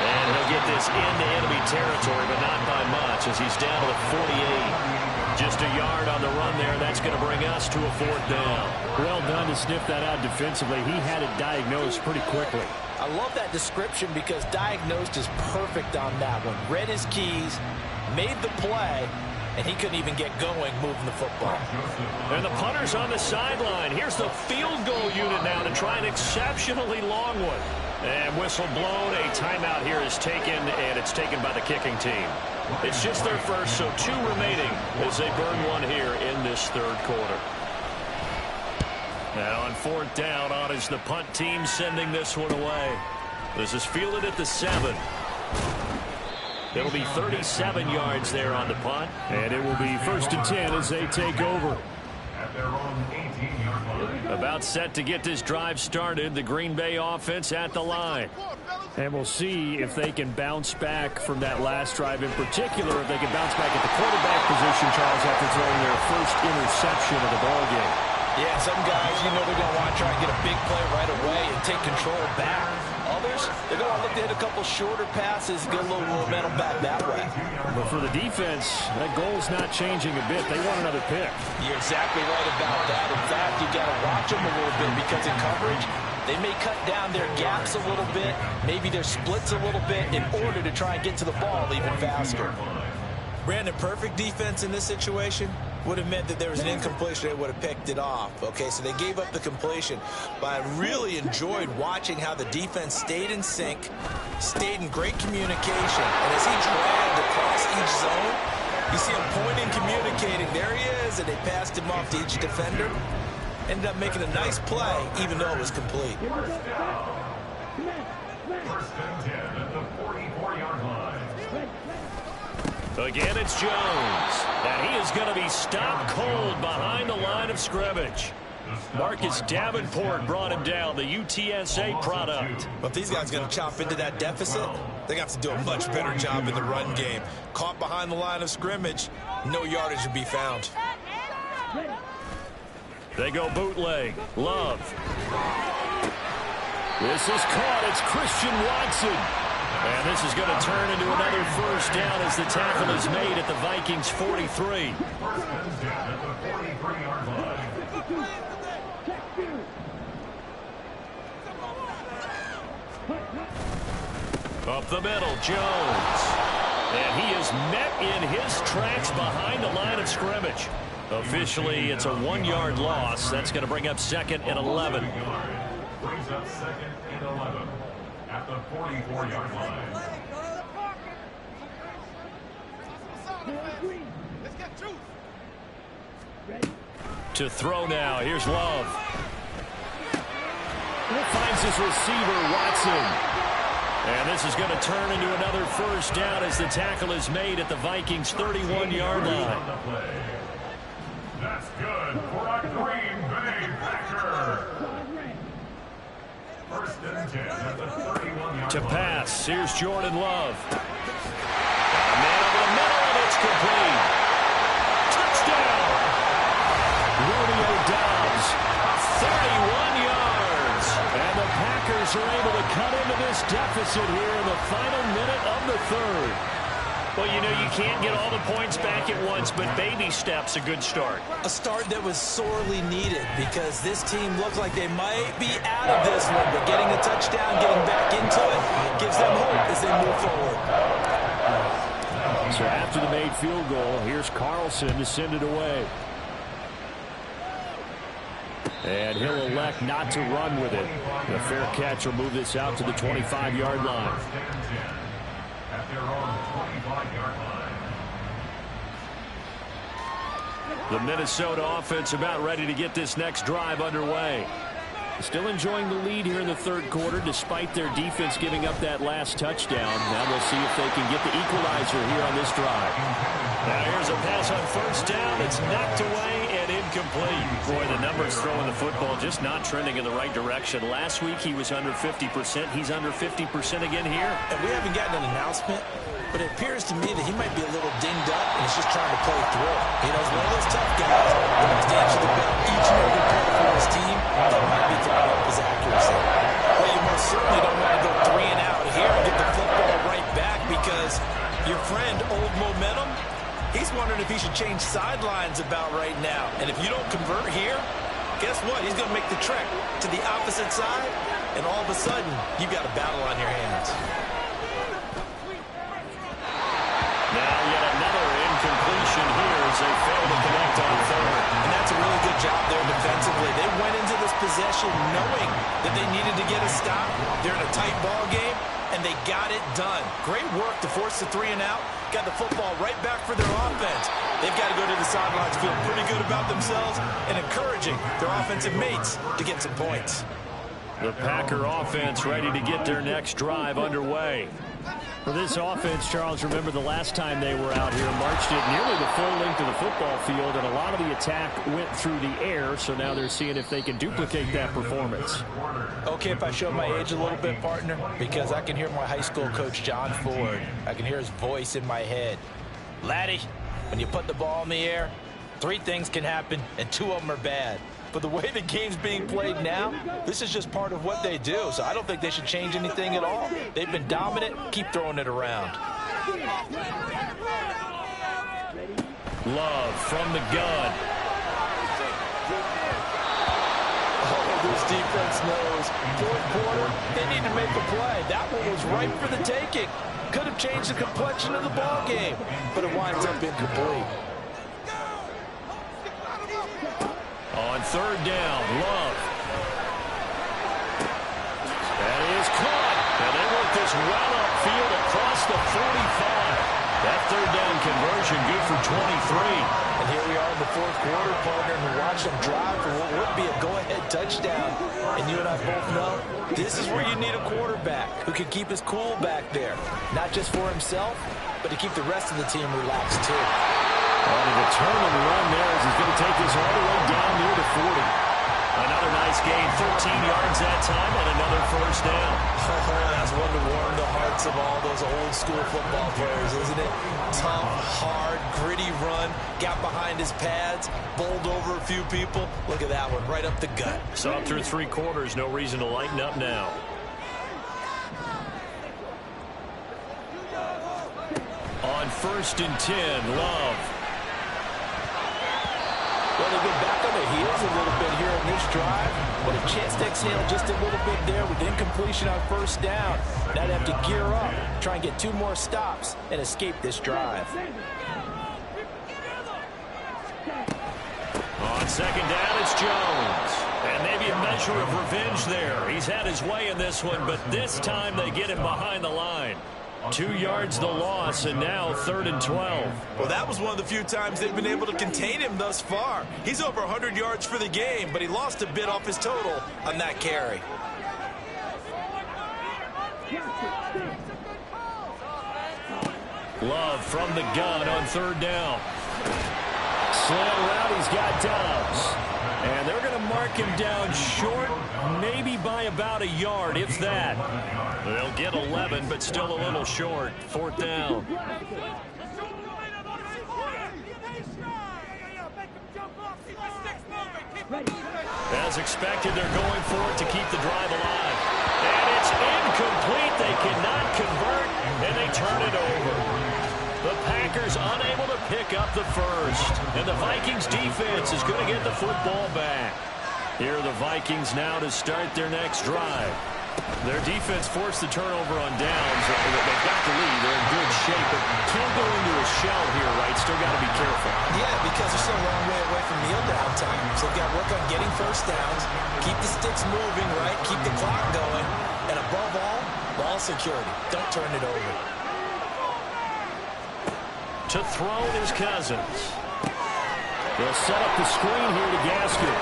And he'll get this into enemy territory, but not by much, as he's down to the 48. Just a yard on the run there. That's going to bring us to a 4th down. Well done to sniff that out defensively. He had it diagnosed pretty quickly. I love that description, because diagnosed is perfect on that one. Read his keys, made the play, and he couldn't even get going moving the football. And the punter's on the sideline. Here's the field goal unit now to try an exceptionally long one. And whistle blown. A timeout here is taken, and it's taken by the kicking team. It's just their first, so 2 remaining as they burn one here in this 3rd quarter. Now on 4th down, on is the punt team sending this one away. This is fielded at the 7. It'll be 37 yards there on the punt. And it will be 1st and 10 as they take over. At their own 18-yard line. About set to get this drive started. The Green Bay offense at the line. And we'll see if they can bounce back from that last drive. In particular, if they can bounce back at the quarterback position, Charles, after throwing their first interception of the ballgame. Yeah, some guys, you know, they're going to want to try and get a big play right away and take control back. Others, they're going to look to hit a couple shorter passes, get a little momentum back that way. But for the defense, that goal's not changing a bit. They want another pick. You're exactly right about that. In fact, you got to watch them a little bit, because in coverage, they may cut down their gaps a little bit, maybe their splits a little bit, in order to try and get to the ball even faster. Brandon, perfect defense in this situation would have meant that there was an incompletion. They would have picked it off. Okay, so they gave up the completion. But I really enjoyed watching how the defense stayed in sync, stayed in great communication. And as he dragged across each zone, You see him pointing, communicating. There he is, and they passed him off to each defender. Ended up making a nice play, even though it was complete. First down. First and 10 at the 44-yard line. Again, it's Jones. And he is going to be stopped cold behind the line of scrimmage. Marcus Davenport brought him down, the UTSA product. But if these guys are going to chop into that deficit, they got to do a much better job in the run game. Caught behind the line of scrimmage, no yardage would be found. They go bootleg. Love. This is caught. It's Christian Watson. And this is going to turn into another first down as the tackle is made at the Vikings 43. First and 10 at the 43-yard line. Up the middle, Jones. And he is met in his tracks behind the line of scrimmage. Officially, it's a 1-yard loss. That's going to bring up 2nd and 11. Brings up 2nd and 11 at the 44-yard line. To throw now. Here's Love. Finds his receiver, Watson. And this is going to turn into another first down as the tackle is made at the Vikings 31-yard line. That's good for a Green Bay Packer. First and 10 at the 31-yard to line. pass. Here's Jordan Love. A man over the middle, and it's complete. Touchdown. Romeo Doubs, 31 yards. And the Packers are able to cut into this deficit here in the final minute of the third. Well, you know, you can't get all the points back at once, but baby steps, a good start. A start that was sorely needed because this team looked like they might be out of this one, but getting a touchdown, getting back into it, gives them hope as they move forward. So after the made field goal, here's Carlson to send it away. And he'll elect not to run with it. The fair catch will move this out to the 25-yard line. At their own 25-yard line. The Minnesota offense about ready to get this next drive underway. Still enjoying the lead here in the third quarter despite their defense giving up that last touchdown. Now we'll see if they can get the equalizer here on this drive. Now here's a pass on first down. It's knocked away and incomplete. Boy, the numbers throwing the football just not trending in the right direction. Last week he was under 50%. He's under 50% again here. And we haven't gotten an announcement, but it appears to me that he might be a little dinged up and he's just trying to play through. You know, he's one of those tough guys that wants to answer the bell each and every play for his team. That might be throwing up his accuracy. Well, you most certainly don't want to go 3 and out here and get the football right back because your friend, Old Momentum, he's wondering if he should change sidelines about right now. And if you don't convert here, guess what? He's going to make the trek to the opposite side, and all of a sudden, you've got a battle on your hands. Now yet another incompletion here as they fail to connect on third. And that's a really good job there defensively. They went into this possession knowing that they needed to get a stop. They're in a tight ball game, and they got it done. Great work to force the 3 and out. Got the football right back for their offense. They've got to go to the sidelines feeling pretty good about themselves and encouraging their offensive mates to get some points. The Packer offense ready to get their next drive underway. For this offense, Charles, remember the last time they were out here, marched it nearly the full length of the football field, and a lot of the attack went through the air, so now they're seeing if they can duplicate that performance. Okay, if I show my age a little bit, partner, because I can hear my high school coach, John Ford. I can hear his voice in my head. Laddie, when you put the ball in the air, 3 things can happen, and 2 of them are bad. But the way the game's being played now, this is just part of what they do. So I don't think they should change anything at all. They've been dominant. Keep throwing it around. Love from the gun. Oh, this defense knows. Fourth quarter, they need to make a play. That one was ripe for the taking. Could have changed the complexion of the ball game, but it winds up incomplete. On third down, Love. That is caught. And they work this well upfield across the 45. That third down conversion good for 23. And here we are in the fourth quarter, partner, and watch them drive for what would be a go-ahead touchdown. And you and I both know this is where you need a quarterback who can keep his cool back there. Not just for himself, but to keep the rest of the team relaxed, too. On a determined run there as he's going to take this all the way down near the 40. Another nice gain, 13 yards that time, and another first down. That's one to warm the hearts of all those old-school football players, isn't it? Tough, hard, gritty run, got behind his pads, bowled over a few people. Look at that one, right up the gut. So through 3 quarters, no reason to lighten up now. On 1st and 10, Love. Well, they've been back on their heels a little bit here in this drive, but a chance to exhale just a little bit there with incompletion on first down. Now they have to gear up, try and get 2 more stops, and escape this drive. On 2nd down, it's Jones. And maybe a measure of revenge there. He's had his way in this one, but this time they get him behind the line. 2 yards the loss, and now 3rd and 12. Well, that was one of the few times they've been able to contain him thus far. He's over 100 yards for the game, but he lost a bit off his total on that carry. Love from the gun on 3rd down. Slant around, he's got Dobbs. And they're going to mark him down short, maybe by about a yard, if that. They'll get 11, but still a little short. 4th down. As expected, they're going for it to keep the drive alive. And it's incomplete. They cannot convert, and they turn it over. The Packers unable to pick up the first. And the Vikings defense is going to get the football back. Here are the Vikings now to start their next drive. Their defense forced the turnover on downs. They've got the lead. They're in good shape, but can't go into a shell here, right? Still got to be careful. Yeah, because they're still a long way away from kneel down time. So they've got to work on getting first downs, keep the sticks moving, right? Keep the clock going. And above all, ball security. Don't turn it over. To throw is Cousins. They'll set up the screen here to Gaskin.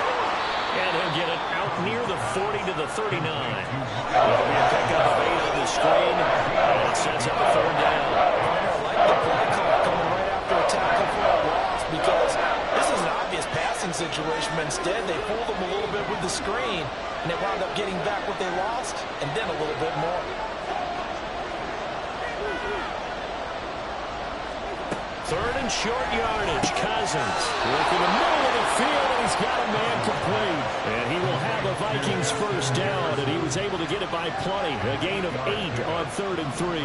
And he'll get it out near the 40 to the 39. That'll be a pickup of 8 on the screen. And it sets up a 3rd down. I like the play call coming right after a tackle for a loss because this is an obvious passing situation, but instead they fooled them a little bit with the screen, and they wound up getting back what they lost and then a little bit more. 3rd and short yardage. Cousins working the middle of the field, and he's got a man complete. And he will have a Vikings first down, and he was able to get it by plenty. A gain of 8 on 3rd and 3.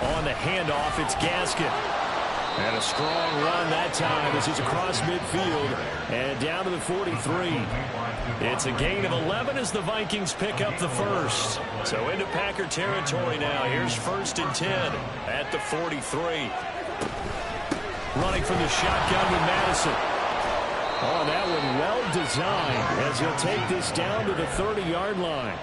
On the handoff, it's Gaskin. And a strong run that time as he's across midfield and down to the 43. It's a gain of 11 as the Vikings pick up the first. So into Packer territory now. Here's 1st and 10 at the 43. Running from the shotgun with Madison. Oh, that one well designed as he'll take this down to the 30-yard line.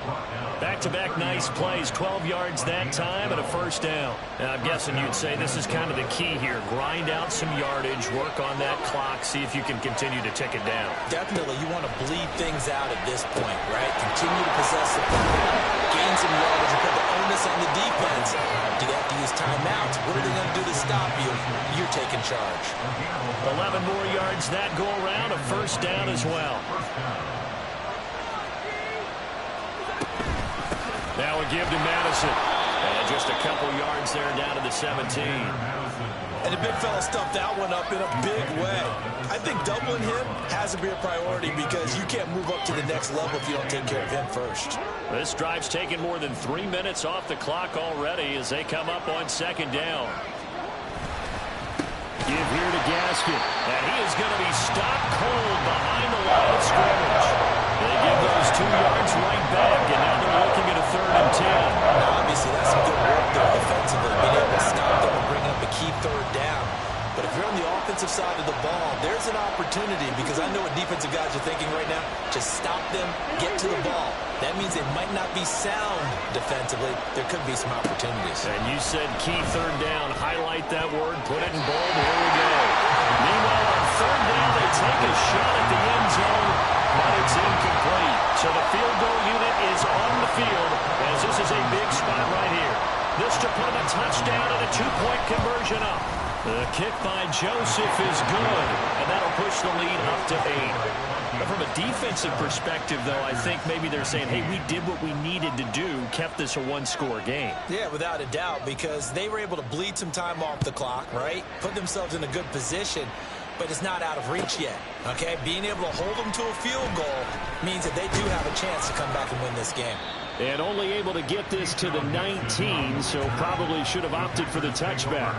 Back-to-back nice plays, 12 yards that time and a first down. And I'm guessing you'd say this is kind of the key here. Grind out some yardage, work on that clock, see if you can continue to tick it down. Definitely, you want to bleed things out at this point, right? Continue to possess the football, gain some yardage, and put the onus on the defense. Do they have to use timeouts? What are they going to do to stop you? You're taking charge. 11 more yards that go around, a first down as well. Now a give to Madison. And just a couple yards there down to the 17. And the big fella stuffed that one up in a big way. I think doubling him has to be a priority because you can't move up to the next level if you don't take care of him first. This drive's taken more than 3 minutes off the clock already as they come up on 2nd down. Give here to Gaskin. And he is going to be stopped cold behind the line of scrimmage. They give those 2 yards right back, and now they're looking at a 3rd and 10. Now, obviously, that's some good work there defensively, being able to stop them and bring up a key 3rd down. But if you're on the offensive side of the ball, there's an opportunity opportunity because I know what defensive guys are thinking right now. Just stop them, get to the ball. That means it might not be sound defensively. There could be some opportunities. And you said key third down. Highlight that word. Put it in bold. Here we go. Meanwhile, on third down, they take a shot at the end zone, but it's incomplete. So the field goal unit is on the field as this is a big spot right here. This to put a touchdown and a two-point conversion up. The kick by Joseph is good, and that'll push the lead up to 8. But from a defensive perspective, though, I think maybe they're saying, hey, we did what we needed to do, kept this a one-score game. Yeah, without a doubt, because they were able to bleed some time off the clock, right? Put themselves in a good position, but it's not out of reach yet, okay? Being able to hold them to a field goal means that they do have a chance to come back and win this game. And only able to get this to the 19, so probably should have opted for the touchback.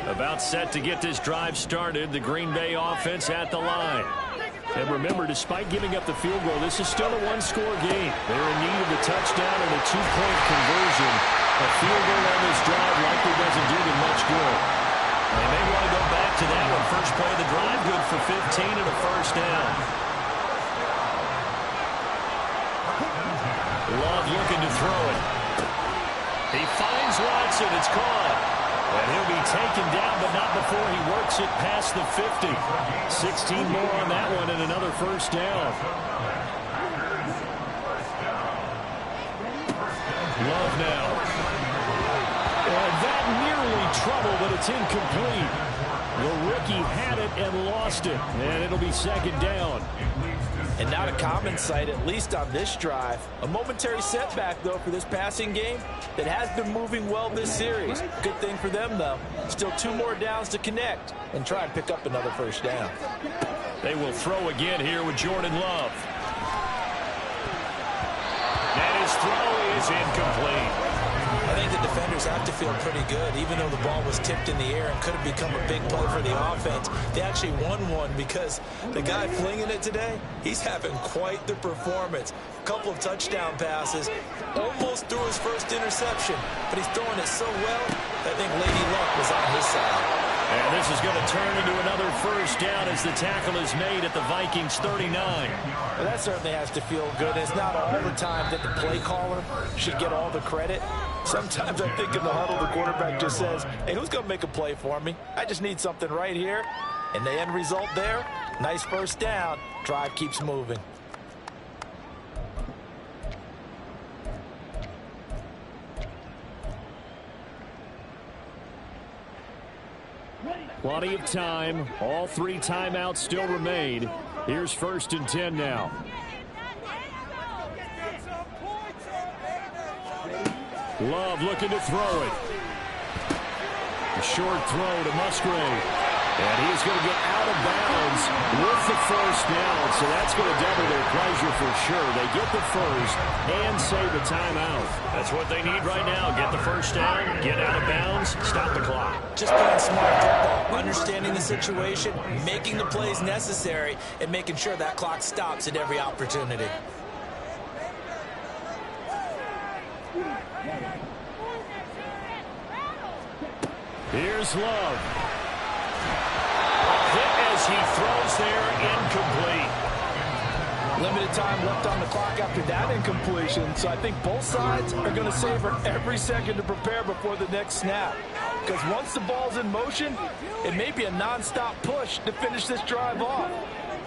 About set to get this drive started, the Green Bay offense at the line. And remember, despite giving up the field goal, this is still a one-score game. They're in need of a touchdown and a two-point conversion. A field goal on this drive likely doesn't do them much good. They may want to go back to that one. First play of the drive, good for 15 and a first down. Love looking to throw it. He finds Watson. It's caught. And he'll be taken down, but not before he works it past the 50. 16 more on that one and another first down. Love now. And that nearly trouble, but it's incomplete. The rookie had it and lost it, and it'll be second down. And not a common sight, at least on this drive. A momentary setback, though, for this passing game that has been moving well this series. Good thing for them, though. Still 2 more downs to connect and try and pick up another first down. They will throw again here with Jordan Love. And his throw is incomplete. I think the defenders have to feel pretty good, even though the ball was tipped in the air and could have become a big play for the offense. They actually won one because the guy flinging it today, he's having quite the performance. A couple of touchdown passes, almost threw his first interception, but he's throwing it so well, I think Lady Luck was on his side. And this is going to turn into another first down as the tackle is made at the Vikings 39. Well, that certainly has to feel good. It's not all the time that the play caller should get all the credit. Sometimes I think in the huddle, the quarterback just says, hey, who's going to make a play for me? I just need something right here. And the end result there, nice first down. Drive keeps moving. Plenty of time. All 3 timeouts still remain. Here's 1st and 10 now. Love looking to throw it. A short throw to Musgrave. And he's going to get out of bounds with the first down. So that's going to double their pleasure for sure. They get the first and save a timeout. That's what they need right now. Get the first down, get out of bounds, stop the clock. Just playing smart football, understanding the situation, making the plays necessary, and making sure that clock stops at every opportunity. Here's Love. Hit as he throws there, incomplete. Limited time left on the clock after that incompletion, so I think both sides are going to savor every second to prepare before the next snap. Because once the ball's in motion, it may be a non-stop push to finish this drive off.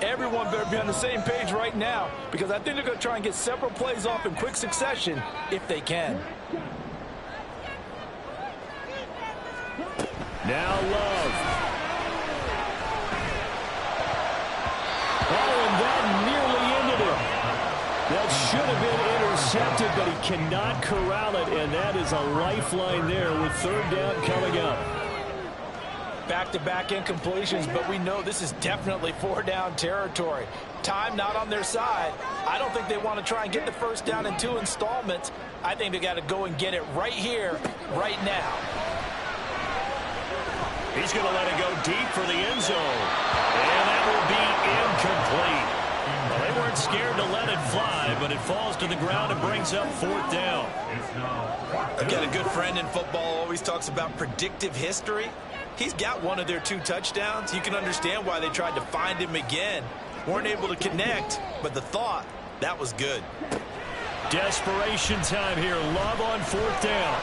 Everyone better be on the same page right now, because I think they're going to try and get several plays off in quick succession if they can. Now Love. Oh, and that nearly ended it. That should have been intercepted, but he cannot corral it, and that is a lifeline there with 3rd down coming up. Back-to-back incompletions, but we know this is definitely 4-down territory. Time not on their side. I don't think they want to try and get the first down in 2 installments. I think they got to go and get it right here, right now. He's going to let it go deep for the end zone. And that will be incomplete. Well, they were aren't scared to let it fly, but it falls to the ground and brings up 4th down. Again, a good friend in football always talks about predictive history. He's got one of their 2 touchdowns. You can understand why they tried to find him again. Weren't able to connect, but the thought, that was good. Desperation time here. Love on 4th down.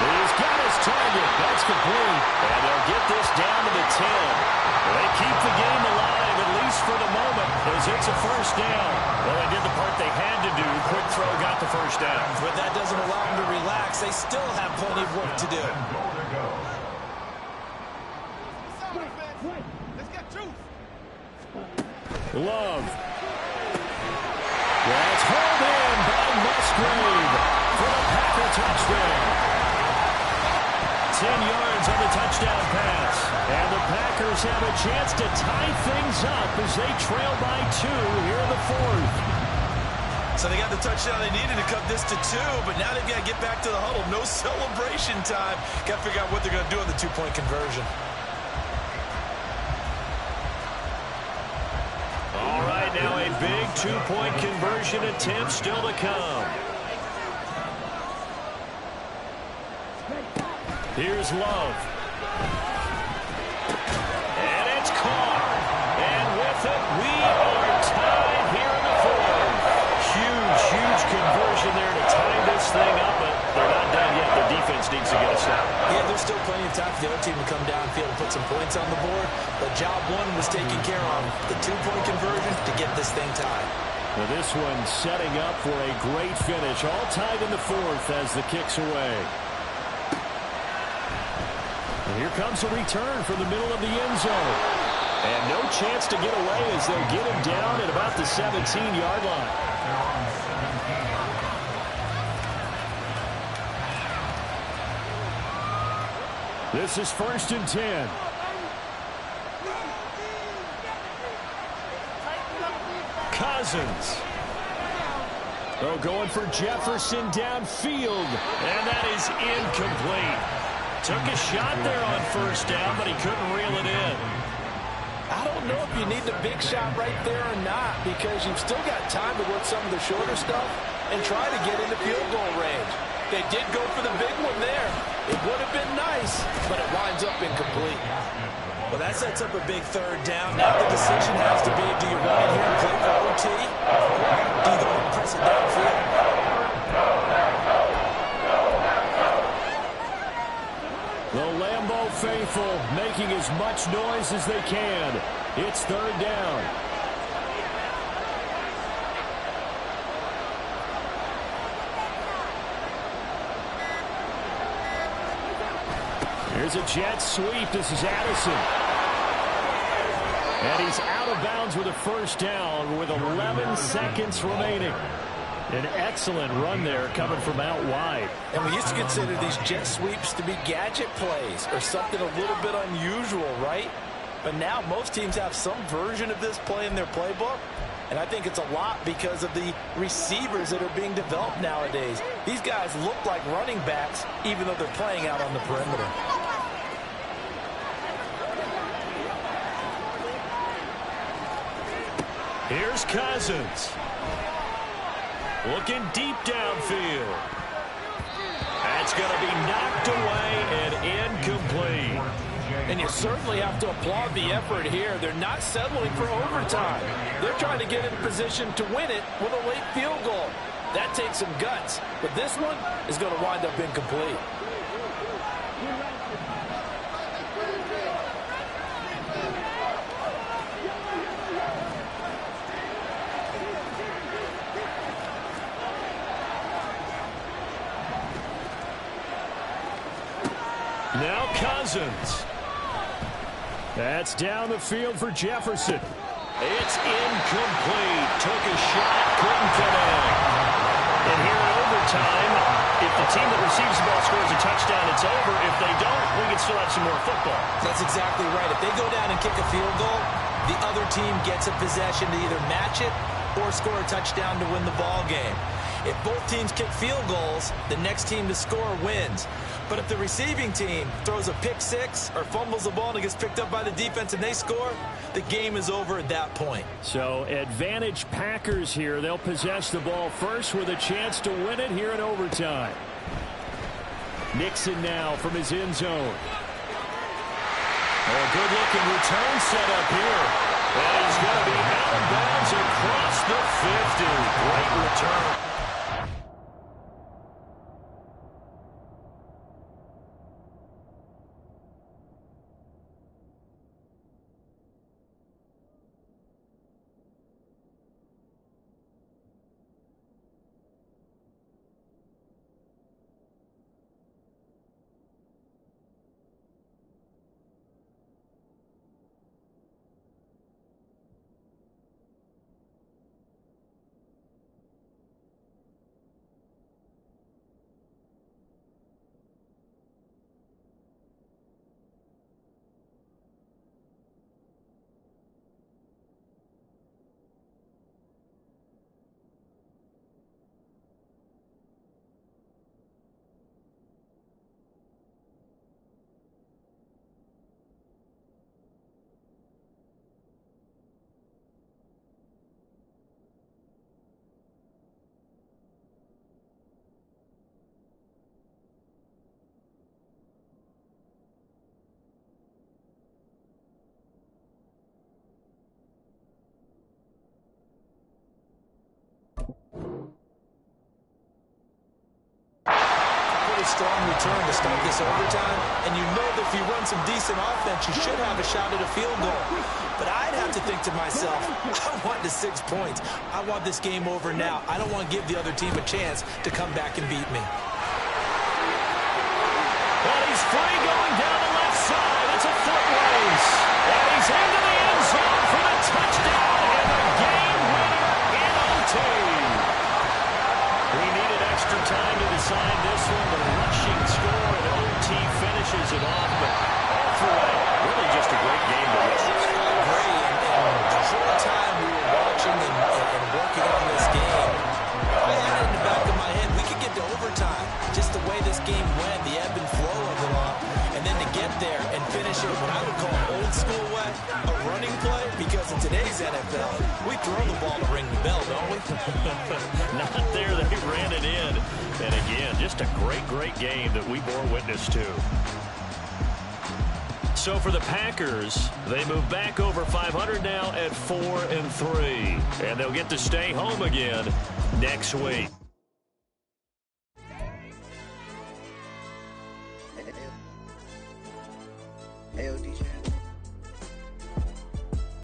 He's got his target. That's complete. And they'll get this down to the 10. They keep the game alive, at least for the moment, as it's a 1st down. Well, they did the part they had to do. Quick throw got the 1st down. But that doesn't allow them to relax. They still have plenty of work to do. Love. That's hauled in by Musgrave for the Packer touchdown. 10 yards on the touchdown pass. And the Packers have a chance to tie things up as they trail by 2 here in the 4th. So they got the touchdown they needed to cut this to 2, but now they've got to get back to the huddle. No celebration time. Got to figure out what they're going to do on the 2-point conversion. All right, now a big 2-point conversion attempt still to come. Here's Love. And it's Carr. And with it, we are tied here in the 4th. Huge conversion there to tie this thing up, but they're not done yet. The defense needs to get a stop. Yeah, there's still plenty of time for the other team to come downfield and put some points on the board, but job 1 was taken care of. The 2-point conversion to get this thing tied. Well, this one setting up for a great finish. All tied in the 4th as the kick's away. And here comes a return from the middle of the end zone. And no chance to get away as they'll get him down at about the 17-yard line. This is 1st and 10. Cousins. Oh, going for Jefferson downfield. And that is incomplete. Took a shot there on 1st down, but he couldn't reel it in. I don't know if you need the big shot right there or not, because you've still got time to work some of the shorter stuff and try to get into field goal range. They did go for the big one there. It would have been nice, but it winds up incomplete. Well, that sets up a big 3rd down. Now the decision has to be, do you run it here and play for OT? Do you go and press it downfield? The Lambeau faithful making as much noise as they can. It's 3rd down. Here's a jet sweep. This is Addison. And he's out of bounds with a 1st down with 11 seconds remaining. An excellent run there coming from out wide. And we used to consider these jet sweeps to be gadget plays or something a little bit unusual, right? But now most teams have some version of this play in their playbook. And I think it's a lot because of the receivers that are being developed nowadays. These guys look like running backs even though they're playing out on the perimeter. Here's Cousins. Looking deep downfield. That's going to be knocked away and incomplete. And you certainly have to applaud the effort here. They're not settling for overtime. They're trying to get in position to win it with a late field goal. That takes some guts. But this one is going to wind up incomplete. Now Cousins. That's down the field for Jefferson. It's incomplete. Took a shot, couldn't connect. And here in overtime, if the team that receives the ball scores a touchdown, it's over. If they don't, we can still have some more football. That's exactly right. If they go down and kick a field goal, the other team gets a possession to either match it or score a touchdown to win the ball game. If both teams kick field goals, the next team to score wins. But if the receiving team throws a pick six or fumbles the ball and it gets picked up by the defense and they score, the game is over at that point. So advantage Packers here. They'll possess the ball first with a chance to win it here in overtime. Nixon now from his end zone. A good-looking return set up here. And he's going to be out of bounds across the 50. Great return. Strong return to start this overtime, and you know that if you run some decent offense, you should have a shot at a field goal. But I'd have to think to myself, I want the 6 points. I want this game over now. I don't want to give the other team a chance to come back and beat me. Well, he's free going down the left side. It's a foot race. And he's into the end zone for the touchdown and the game winner in OT. We needed extra time to decide this one. The rushing score and OT finishes it off. But all throughout, really just a great game to witness. Great. And the whole time we were watching and working on this game, I had it in the back of my head, we could get to overtime. Just the way this game went, the ebb and flow of it all. And then to get there and finish it what I would call old school way, a running play, because in today's NFL, we throw the ball to ring the bell, don't we? Not there. They ran it in. And again, just a great game that we bore witness to. So for the Packers, they move back over 500 now at 4-3. And they'll get to stay home again next week. Hey, DJ.